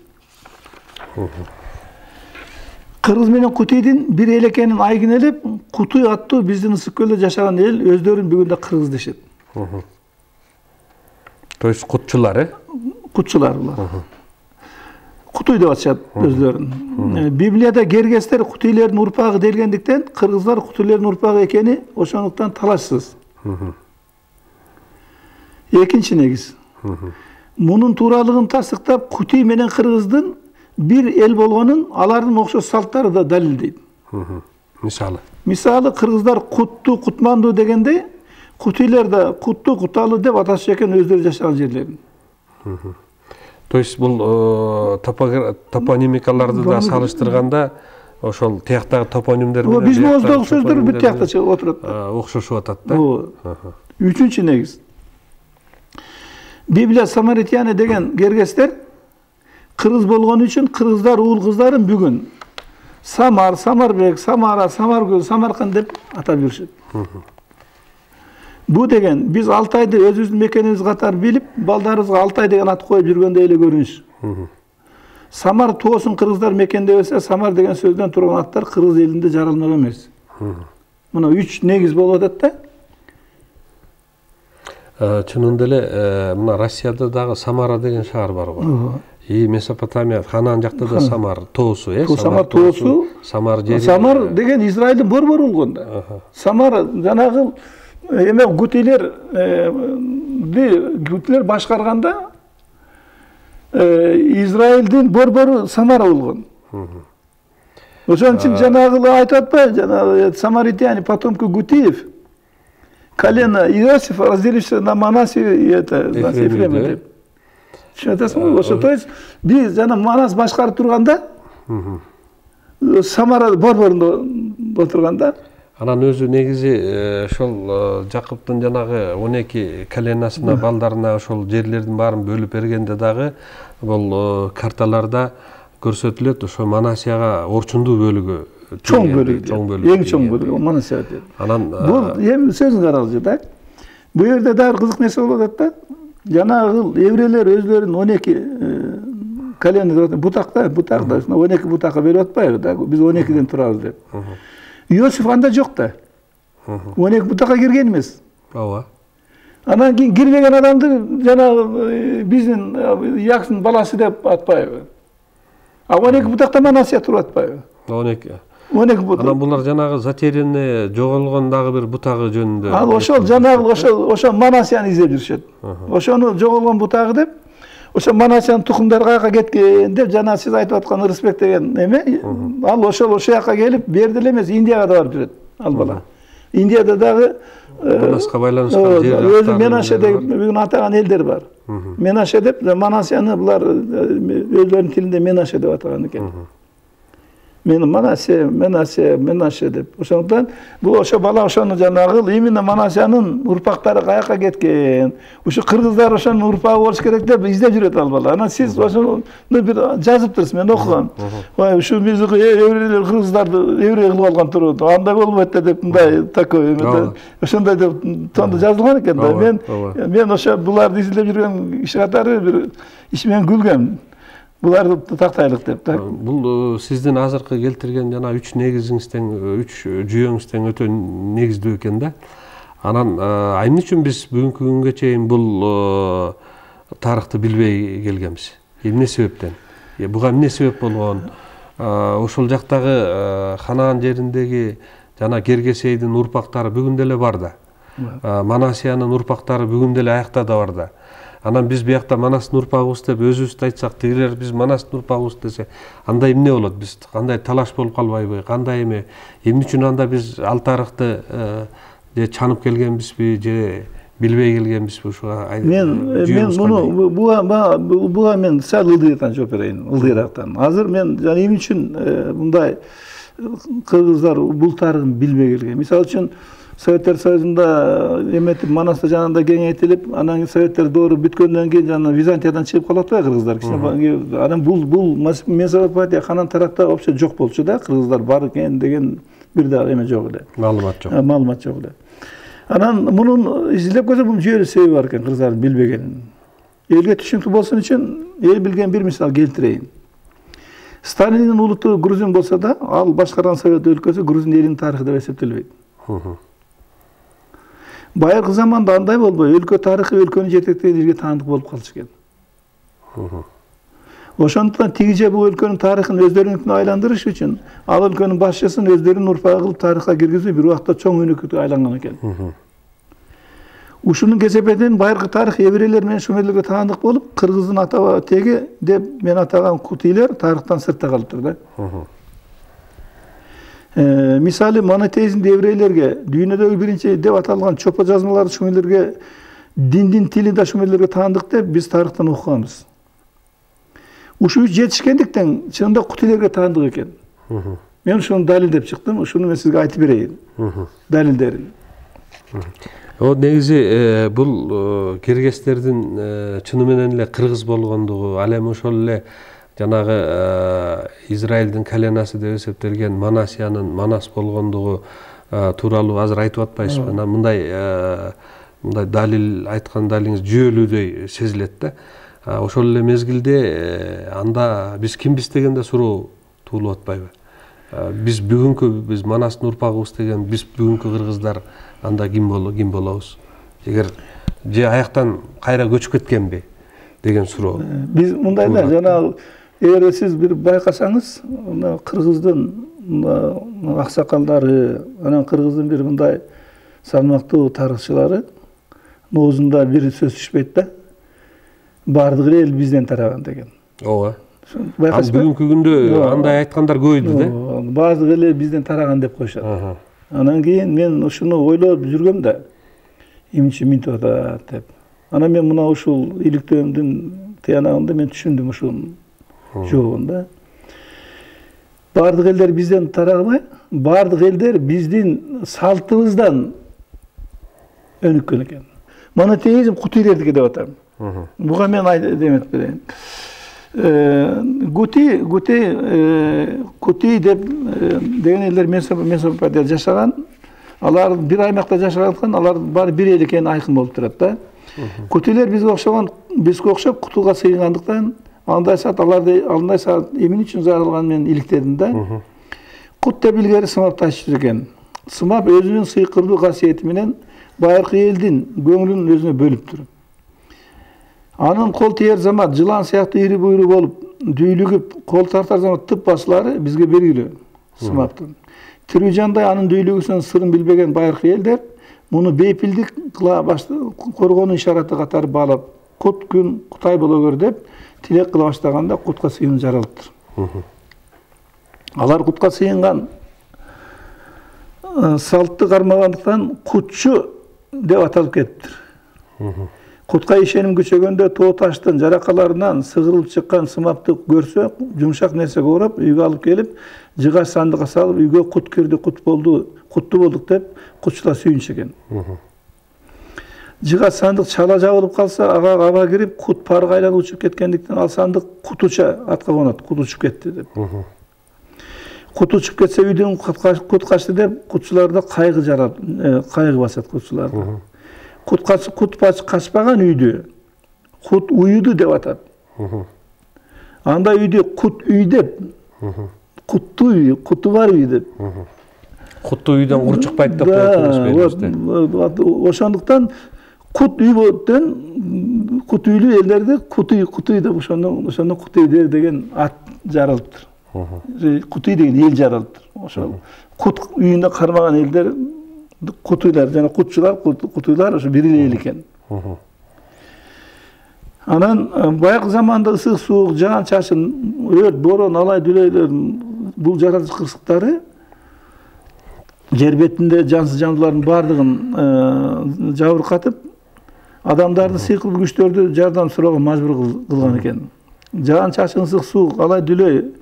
Кыргыз менен Кутидин бир эл экенин айгинелеп, Кутуй аттуу биздин ысык көлдө жашаган эл өздөрүн бүгүндө кыргыз дешет. То есть кутчулар, Кутчулар булар. Кутуй деп атышат өзлөрүн. Библияда кергестер Кутилердин урпагы делгендиктен, кыргыздар Кутилердин урпагы экени ошондуктан талашсыз. Экинчи негиз. Мунун тууралыгын тастыктап, Кути менен кыргыздын бир эл болгонун алардын окшош салттары да далилдейт. Мисалы кыргыздар Кутту, Кутманду дегенде, Кутилер да Кутту, Куталы деп аташчу экен өздөрү жашаган жерлерин. То есть бул топонимикаларды да салыштырганда ошол тияктагы топонимдер менен биздин ооздогу сөздөр бүт тиякта отурат. Окшошуп атат да. Үчүнчү негиз. Библия Самаритяне деген кергестер кыргыз болгон үчүн кыргыздар уул кыздарын бүгүн Самар, Самарбек, Самара, Самаргүл, Самарканд деп атап жүрүшөт. Бу деген биз Алтайды өзүбүздүн мекенибиз катары билип, балдарыбызга Алтай деген ат коюп жүргөндөй эле көрүнүш. Самар тоосун кыргыздар мекендеп өсө, Самар деген сөздөн турган аттар кыргыз элинде жаралмак эмес. Мына 3 негиз болуп атат да. Чынында эле мына Россияда дагы Самара деген шаар бар го. И Месопотамия, Ханан жакта да Самар тоосу, Самар тоосу, Самар жери. Самар деген Израилдин борбору болгон да. Самар жанагы эме Гутилер башкарганда Израилдин борбору Самара болгон. Ошон үчүн жанагы айтып атпайбы, жанагы Самаритяне потомки Гутиев, колено Иосифа разделившись на Манас и Ефрем деп. Түшүнөсүңбү? Ошо то есть биз жана Манас башкарып турганда Самара борборунда отурганда анан өзү негизи ошол Жакыптын жанагы 12 коленасына балдарына ошол жерлердин баарын бөлүп бергенде дагы бул карталарда көрсөтүлөт, ошо Манасияга орчундуу бөлүгү, чоң бөлүгү, эң чоң бөлүгү Манасия дейт. Анан бул эми сөзүн караңызчы да. Бу жерде дагы кызык нерсе болуп атат да. Жанагы еврейлер өзлөрүнүн 12 колено бутакта 12 бутакка берип атпайбы да, биз 12ден турабыз деп. Иосиф анда жок да. 12 бутакка кирген эмес. Ооба. Анан кийин кирбеген адамды жанагы биздин Яксын баласы деп атпайбы. А 12 бутакта Манасия туруп атпайбы? 12. 12 бут. Анан булар жанагы затерянный жоголгон дагы бир бутагы жөнүндө. Ал ошол жанагы ошо Манасияны издеп жүрүшөт. Ошону жоголгон бутагы деп, ошо Манасиянын тукумдары каяка кеткен деп жана сиз айтып аткан Рысбек деген эме, ал ошол жака келип, берди эле эмес, Индияга да барып жүрөт ал бала. Индияда дагы Манаска байланышкан жер өзү Менаше деп бүгүн атаган элдер бар. Менаше деп Манасияны булар өзлөрүнүн тилинде Менаше деп атаган экен. Мен Менаше деп. Ошондон бул ошо бала ошону жанагы именно Манасиянын урпактары каяка кеткен. Ушу кыргыздар ошонун урпагы болуш керек деп издеп жүрөт ал бала. Анан сиз ошону бир жазыптырсыз, мен окугам. Ой, ушу биз еврейлер кыргыздарды еврей кылып алган турат. Андай болбойт деп мындай такой ошондой деп тонду жазылган экен да. Мен ошо буларды издеп жүргөн киши катары бир иш менен күлгөм. Буларды тактайлык деп. Бул сиздин азыркы келтирген жана 3 негизиңизден 3 жүйөңүздөн өтө негиздүү экен да. Анан эмне үчүн биз бүгүнкү күнгө чейин бул тарыхты билбей келгенбиз? Эмне себептен? Буга эмне себеп болгон? Ошол жактагы Ханаан жериндеги жана Кергесейдин урпактары бүгүн деле бар да. Манасиянын урпактары бүгүн деле аякта да бар да. Анан биз биякта Манастын урпагыбыз деп өзүбүз айтсак, тигилер биз Манастын урпагыбыз десе, анда эмне болот? Биз кандай талаш болуп калбайбы? Кандай эмне үчүн анда биз ал тарыхты же чанып келгенбизби, же билбей келгенбизби ушуга? Мен муну буга мен сал ылдыйрактан жооп берейин, ылдыйрактан. Азыр мен эмне үчүн мындай кыргыздар бул тарыхын билбей келген? Мисалы үчүн Советтер Союзунда эметип Манаста жанында кеңейтилип, анан Советтер доору бүткөндөн кийин жана Византиядан чыгып калып атпайбы кыргыздар? Анан бул Месопотамия Ханан тарапта вообще жок болчу да, кыргыздар бар экен деген бир да эме жок эле. Маалымат жок эле. Анан мунун издеп көрсөк бул жүйөлүү себеби бар экен кыргыздардын билбегенин. Элге түшүнүктүү болсун үчүн эл билген бир мисал келтирейин. Сталиндин улуту грузин болсо да, ал башкарган Совет өлкөсү грузин элинин тарыхы деп эсептелбейт. Байыркы заманда андай болбой, өлкө тарыхы өлкөнү жетектеген элге таандык болуп калыш экен. Ошондуктан тигиже бул өлкөнүн тарыхын өздөрүнүкүнө айландырыш үчүн ал өлкөнүн башчысын өздөрүнүн урпагы кылып тарыхка киргизүү бир убакта чоң өнөкөткө айланган экен. Ушунун кесепетинен байыркы тарых еврейлер менен шумерлерге таандык болуп, кыргыздын ата теги деп мен атаган кутилер тарыхтан сыртта калыптыр да. Мисалы монотеизмди еврейлерге дүйнөдөгү биринчи деп аталган чопо жазмаларды шумерлерге диндин тили да шумерлерге таандык деп биз тарыхтан окуганбыз. Ушул жетишкендиктен чынында кутилерге таандык экен. Мен ушуну далилдеп чыктым, ушуну мен сизге айтып берейин. Далилдерин. Негизи бул киргизтердин чыны менен эле кыргыз болгондугу, ал эми ошол эле жанагы Израилдин коленасы деп эсептелген Манасиянын Манас болгондугу тууралуу азыр айтып атпайсызбы? Анан мындай далил айткан далилиңиз жүйөлүүдөй сезилет да. Ошол эле мезгилде анда биз кимбиз дегенде суроо туулуп атпайбы? Биз бүгүнкү Манастын урпагыбыз деген биз бүгүнкү кыргыздар анда ким болобуз? Эгер же аяктан кайра көчүп кеткенби деген суроо. Биз мындай да жана эгер сиз бир байкасаңыз, кыргыздын аксакалдары, анан кыргыздын бир мындай салмактуу тарыхчылары оозунда бир сөз түшпөйт да. Бардык эл бизден тараган деген. Ооба. Бүгүнкү күндө андай айткандар көбөйдү да. Бардык эл бизден тараган деп коюшат. Анан кийин мен ушуну ойлоп жүргөм да. Эмне минтип атат деп. Анан мен мына ушул иликтөөмдүн тыянагында мен түшүндүм ушунун жообун да. Бардык элдер бизден тарабай, бардык элдер биздин салтыбыздан өнүккөн экен. Монотеизм кутилердики деп атам. Буга мен демет берейин. Кути деп деген элдер Месопотамияда жашаган. Алар бир аймакта жашагандыктан алар баары бир эл экени айкын болуп турат да. Кутилер бизге окшоп кутууга сыйгандыктан андай саат эмне үчүн зарылган мен иликтедим да. Кут деп илгери сымап ташып экен. Сымап өзүнүн сыйкырдуу касиети менен байыркы элдин көңүлүн өзүнө бөлүп туруп. Анын кол тиер замат жылан сыяктуу ири буйру болуп, дүүлүгүп, кол тартар замат тып басылары бизге белгилүү. сымаптын. Тирүү жандай анын дөйлөгүсүнүн сырын билбеген байыркы элдер муну бейпилдик кыла коргонуу ишараты катары баалап, кут күн Кутай боло көр деп тилек кыла баштаганда кутка сыйынуу жаралыптыр. Алар кутка сыйынган салтты кармагандыктан кутчу деп аталып кетиптир. Кутка ишеним күчөгөндө тоо таштын жаракаларынан сыгырылып чыккан сымапты көрсө, жумшак нерсеге урап, үйгө алып келип, жыгач сандыкка салып, үйгө кут кирди, куттуу болдук деп кутчулар сүйүнчү экен. Жыгач сандык чала жабылып калса, ага аба кирип, кут парга айланып учуп кеткендиктен ал сандык кутуча атка конот, кут учуп кетти деп. Кут учуп кетсе үйдөн кут качты деп, кутчуларда кайгы басат кутчуларда. Кут качпаган үйдө кут уюду деп атат. Анда үйдө кут үй деп, куттуу үй, куту бар үй деп. Куттуу үйдөн кур чыкпайт деп коет. Ошондуктан кут үйдөн кут үйлүү элдерди кут үй деп ошондон кут үй деген ат жаралыптыр. Кут үй деген эл жаралыптыр. Ошол кут үйүндө кармаган элдер кутуйлар жана кутчулар, кутуйлар ошо бир эл экен. Анан байыркы заманда ысык суук, жаан чашын, өрт, борон, алай дүлөйлөрдүн бул жаратылыш кырсыктары жер бетинде жансыз жандылардын баардыгын жабыркатып, адамдарды сыйкыл күчтөрдү жардам суроого мажбур кылган экен. Жаан чашын, ысык суук, алай дүлөй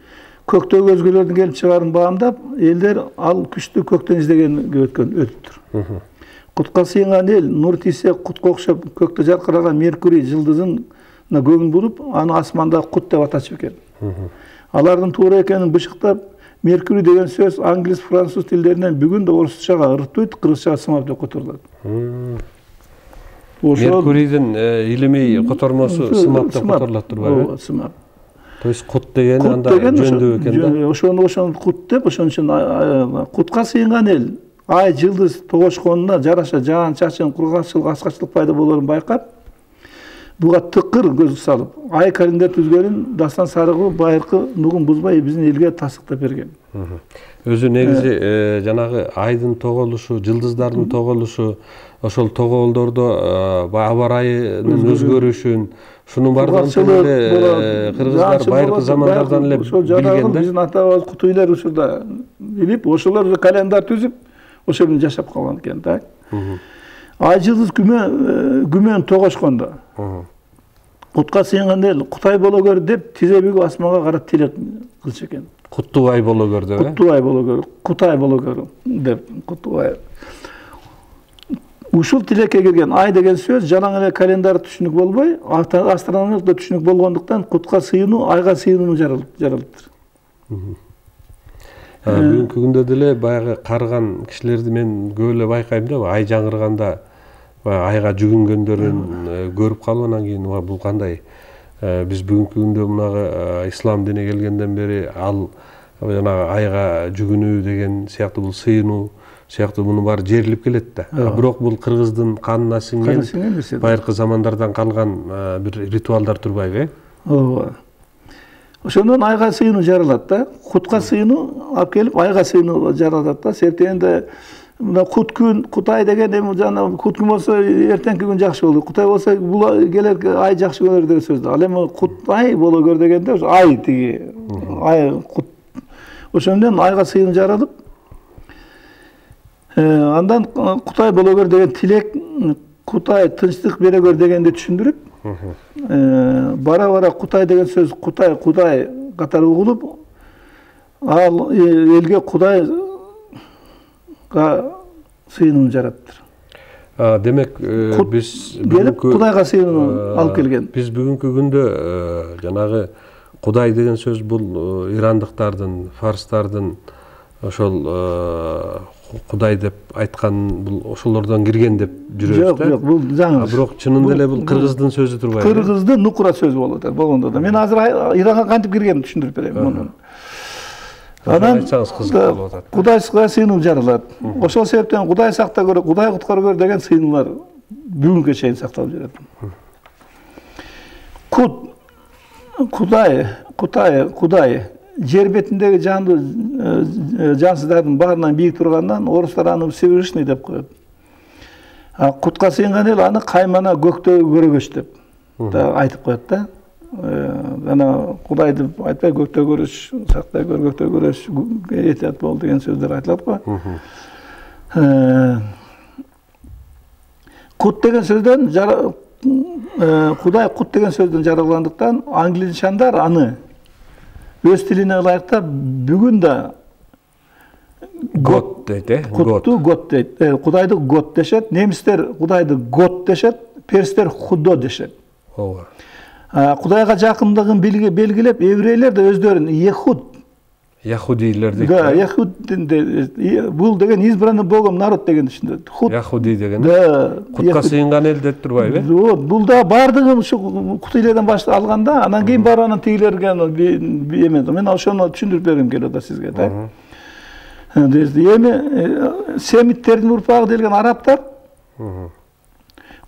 көктөгү өзгөлөрдүн келип чыгарын баамдап, элдер ал күчтү көктөн издегенге өтүптүр. Кутка сыйынган эл нур тийсе кутка окшоп көктө жаркыраган Меркурий жылдызын көңүл буруп, аны асманда кут деп атачу экен. Алардын туура экенин бышыктап, Меркурий деген сөз англис, француз тилдеринен бүгүн да орусчага ыртуйт, кыргызчага сымап деп которулат. Меркурийдин илимий котормосу сымап деп которулат турбайбы? Сымап. То есть кут деген анда жөндөө экен да. Ошону кут деп, ошон үчүн кутка сыйынган эл ай жылдыз тогошконуна жараша жаан чачын, кургакчылык, аскачылык пайда болоорун байкап, буга тыкыр көз салып, ай календар түзгөнүн дастан сарыгы байыркы нугун бузбай биздин элге тасыктап берген. Өзү негизи жанагы айдын тоголушу, жылдыздардын тоголушу, ошол тоголдордо аба ырайынын өзгөрүшүн, шунун бардыгын эле кыргыздар байыркы замандардан эле билген да. Биздин ата-бабабыз кутуйлар учурда билип, ошолор календар түзүп, ошол менен жашап калган экен да. Ай жылдыз күмөн тогошкондо кутка сыйынган эл Кутай боло көр деп тизе бүгүп асманга карап тилек кылчу экен. Куттуу ай боло көр деп, Куттуу ай боло көр, Кутай боло көр деп, куттуу ай. Ушул тилекке кирген ай деген сөз жанаң эле календар түшүнүк болбой, астрономиялык түшүнүк болгондуктан кутка сыйынуу, айга сыйынуу жаралыптыр. Бүгүнкү күндө деле баягы карыган кишилерди мен көп эле байкайм да, ай жаңырганда айга жүгүнгөндөрүн көрүп калып, анан кийин бул кандай? Биз бүгүнкү күндө мунагы ислам дине келгенден бери ал жанагы айга жүгүнүү деген сыяктуу бул сыйынуу сыяктуу мунун баары жерилип келет да. Бирок бул кыргыздын канына сиңген байыркы замандардан калган бир ритуалдар турбайбы, э? Ооба. Ошондон айга сыйынуу жаралат да. Кутка сыйынуу алып келип айга сыйынуу жаралат да. Сертеңде мына кут күн, Кутай деген эми жана кут күн болсо эртеңки күн жакшы болот. Кутай болсо бул келер ай жакшы болор деген сөз да. Ал эми Кутай боло көр дегенде ошо ай тиги ай кут. Ошондон айга сыйынуу жаралып, андан Кутай боло көр деген тилек, Кутай тынчтык бере көр дегенди түшүндүрүп, бара Кутай деген сөз Кудай катары угулуп, ал элге Кудайга сыйынууну жараттыр. Демек биз Кудайга сыйынууну алып келген. Биз бүгүнкү күндө жанагы Кудай деген сөз бул ирандыктардын, фарстардын ошол Кудай деп айткан бул ошолордон кирген деп жүрөбүз да. Жок, бул жаңы. Бирок чынында эле бул кыргыздын сөзү турбайбы? Кыргыздын нукура сөзү болот болгондо да. Мен азыр Иранга кантип киргенин түшүндүрүп берейин муну. Анан Кудайга сыйынуу жаралат. Ошол себептен Кудай сакта көр, Кудай куткара көр деген сыйынуулар бүгүнкү чейин сакталып жүрөт. Кудай жер бетіндегі жансыздардың баарынан бийик тургандан орустар аны Всевышний деп коет. Кутка сыйынган эл аны каймана көктөгө көрөгөч деп айтып коет да. Жана Кудайды айтпай көктөгө көрөш, сактай көр, көктөгө көрөш, этият бол деген сөздөр айтылат го. Кут деген сөздөн Кудай кут деген сөздөн жаралгандыктан англичандар аны өз тилине ылайыктап бүгүн да год дейт, кутту год дейт. Кудайды год дешет, немистер Кудайды год дешет, перстер худо дешет. Ооба. Кудайга жакындыгын белгилеп, еврейлер да өздөрүн Ехуд, Яхудилер дейт. Да, Ехуд бул деген избранный Богом народ деген түшүндүрөт. Яхуди деген. Да. Кутка сыйынган эл деп турбайбы? Бул да бардыгын ушу кутуйлерден баштап алганда, анан кийин баранын тигилерге эме. Мен ошону түшүндүрүп бергим келет да сизге да. Эми семиттердин урпагы делген арабтар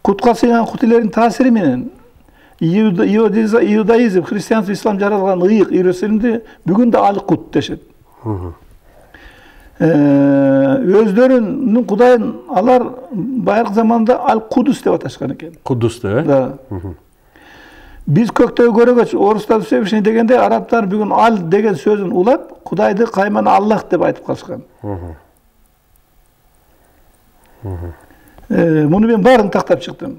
кутка сыйган кутуйлердин таасири менен иудаизм, христианство, ислам жаралган ыйык Иерусалимди бүгүн да Ал-Кут дешет. Өздөрүнүн Кудайын алар байыркы заманда Ал-Кудус деп аташкан экен. Кудус деп, Да. Биз көктөгө көрөгөч орустар Всевышний дегенде арабтар бүгүн Ал деген сөзүн улап, Кудайды каймана Аллах деп айтып калышкан. Муну мен баарын тактап чыктым.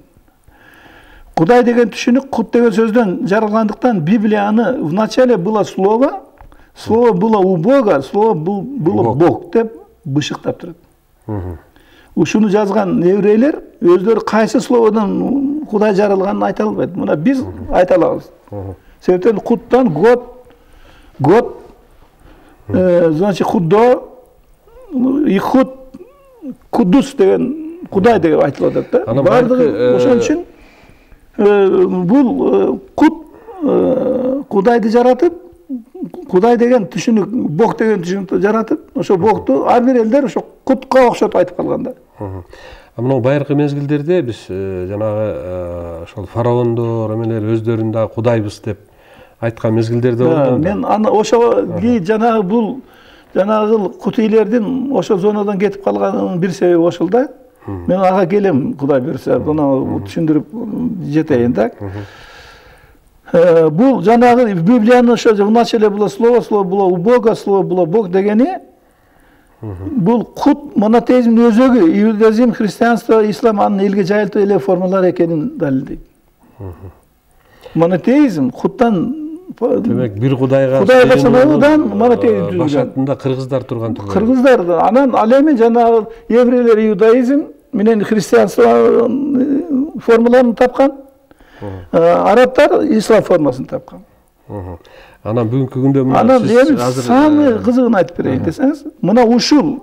Кудай деген түшүнүк кут деген сөздөн жаралгандыктан Библияны вначале было слово, слово было у Бога, слово было Бог деп бышыктап турат. Ушуну жазган еврейлер өздөрү кайсы словодон Кудай жаралганын айта албайт. Мына биз айта алабыз. Себептен куттан год, значит худо, ихуд, кудус деген Кудай деп айтылып атат да. Бардыгы ошон үчүн бул кут Кудайды жаратып, Кудай деген түшүнүк, Бог деген түшүнүктү жаратып, ошо Богду ар бир элдер ошо кутка окшоп айтып калганда. Мына байыркы мезгилдерде биз жанагы ошол фараондор эмелер өздөрүн да Кудайбыз деп айткан мезгилдерде болду. Мен аны ошо жанагы бул жанагы кутуйлердин ошо зонадан кетип калганынын бир себеби ошол да. Мен ага келем, Кудай берсе, буну түшүндүрүп жетейин да. Бул жанагы Библиянын ошо вначале было слово, слово было у Бога, слово было Бог дегени бул кут монотеизмдин өзөгү, иудаизм, христианство, ислам анын элге жайылтуу эле формалар экенин далилдейт. Монотеизм куттан демек бир Кудайга саналуудан монотеизм түзүлгөн. Башатында кыргыздар турган турган. Кыргыздар анан ал эми жанагы еврейлер иудаизм менен христианство формаларын тапкан. Арабтар ислам формасын тапкан. Анан бүгүнкү күндө мына сиз азыр самый кызыгын айтып берейин десеңиз, мына ушул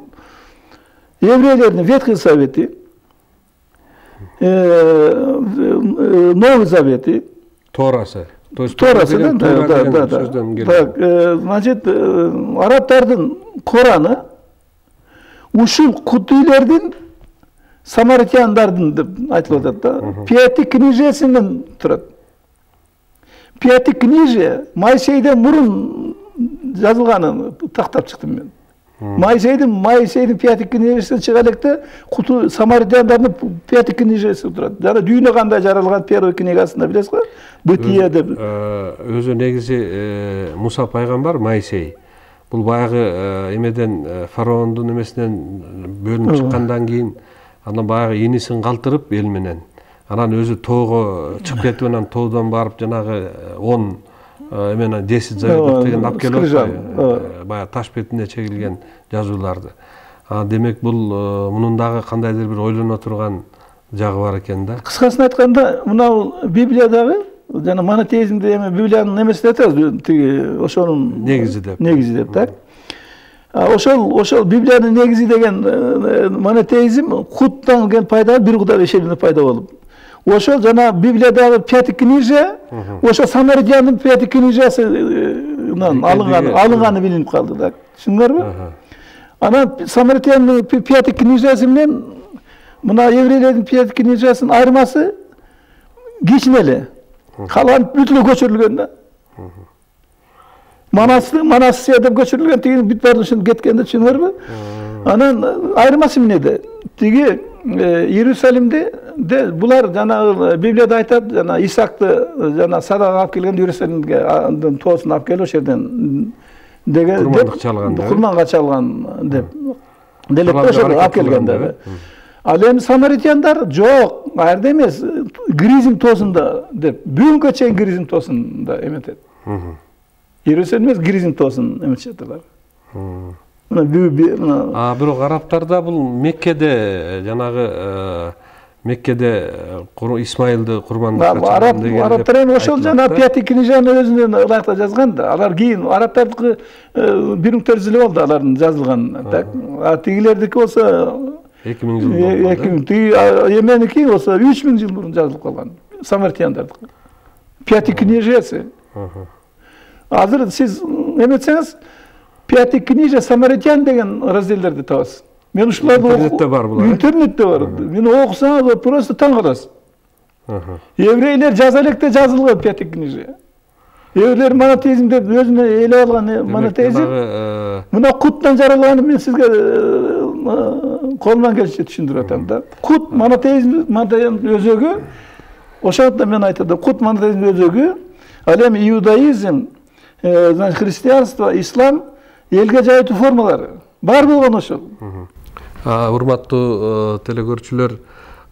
еврейлердин Ветхий Завети, Новый Завети, Торасы. Торасы да. Значит, арабтардын Кораны ушул кутуйлердин самаритяндардын деп айтылып атат да. Пятикнижиесинен турат. Пятикнижие Моисейден мурун жазылганын тактап чыктым мен. Моисейдин Пятикнижиесин чыга электе куту самаритяндардын Пятикнижиеси турат. Жана дүйнө кандай жаралган первый книгасында билесиз го? Бытие деп. Өзү негизи Муса пайгамбар Моисей. Бул баягы эмеден фараондун эмесинен бөлүнүп чыккандан кийин анан баягы инисин калтырып эл менен анан өзү тоого чыгып кетип анан тоодон барып жанагы 10 эмени 10 завет деген алып келип баягы таш бетине чегилген жазууларды. Демек бул мунун дагы кандайдыр бир ойлоно турган жагы бар экен да. Кыскасын айтканда, мына Библиядагы жана монотеизмди эми Библиянын эмесине айтабыз, тиги ошонун негизи деп так. Ошол Библиянын негизи деген монотеизм куттан келген пайда бир Кудай шебинде пайда болуп. Ошол жана Библиядагы Пятикнижие, ошо самаритяндын Пятикнижиясынан алынганы билинип калды да. Түшүндүңөрбү? Анан самаритяндын Пятикнижиясы менен мына еврейлердин Пятикнижиясынын айырмасы кичине эле. Калган бүтүнө көчүрүлгөн да. Манас деп көчүрүлгөн, тиги бүт баардыгы ушинтип кеткенде, түшүнүңөрбү? Анан айырмасы эмнеде? Тиги Иерусалимде булар жанагы Библияда айтат, жана Исакты жана Сарага алып келгенде Иерусалимге тоосун алып келип ошол жерден курманга чалган деп делекте ошол алып келгенде. Ал эми самаритяндар жок, аарда эмес, Гризим тоосунда деп, бүгүнкү чейин Гризим тоосунда эметет. Иерусалим эмес, Гризим тоосун эметишет алар. Бирок арабтарда бул Меккеде жанагы Меккеде Исмаилди курмандыкка деген. Арабтар эми ошол жана Пятый книжаны өзүнүн ылайыкта жазган да. Алар кийин арабтардыкы 1400 жыл болду алардын жазылган. Тигилердики болсо 2000 жыл болду. Тиги эменики болсо 3000 жыл мурун жазылып калган. Самаритяндардыкы. Пятый книжеси. Азыр сиз эметсеңиз Пятый книже Самаритян деген разделдерди табасыз. Мен ушуларды интернетте бар булар. Интернетте бар. Мен окусаңыз просто таң каласыз. Еврейлер жаза электе жазылган Пятый книже. Еврейлер монотеизм деп өзүнө эле алган монотеизм. Мына куттан жаралганын мен сизге колумдан келишинче түшүндүрүп атам да. Кут монотеизм өзөгү. Ошондо мен айтам, кут монотеизм өзөгү. Ал эми иудаизм, христианство, ислам элге жайытуу формалары бар болгон ошол. Урматтуу телекөрүүчүлөр,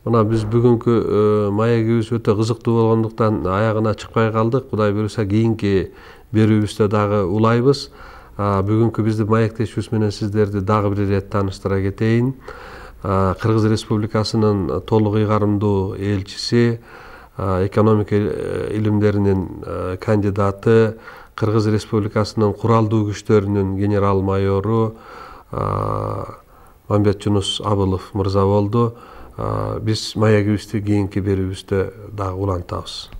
мына биз бүгүнкү маегибиз өтө кызыктуу болгондуктан аягына чыкпай калдык. Кудай буюрса кийинки берүүбүздө дагы улайбыз. Бүгүнкү биздин маектешибиз менен сиздерди дагы бир ирет тааныштыра кетейин. Кыргыз Республикасынын толук ыйгарымдуу элчиси, экономика илимдеринин кандидаты, Кыргыз Республикасынын куралдуу күчтөрүнүн генерал-майору Мамбетжунус Абылов мырза болду. Биз маегибизди кийинки берүүбүздө дагы улантабыз.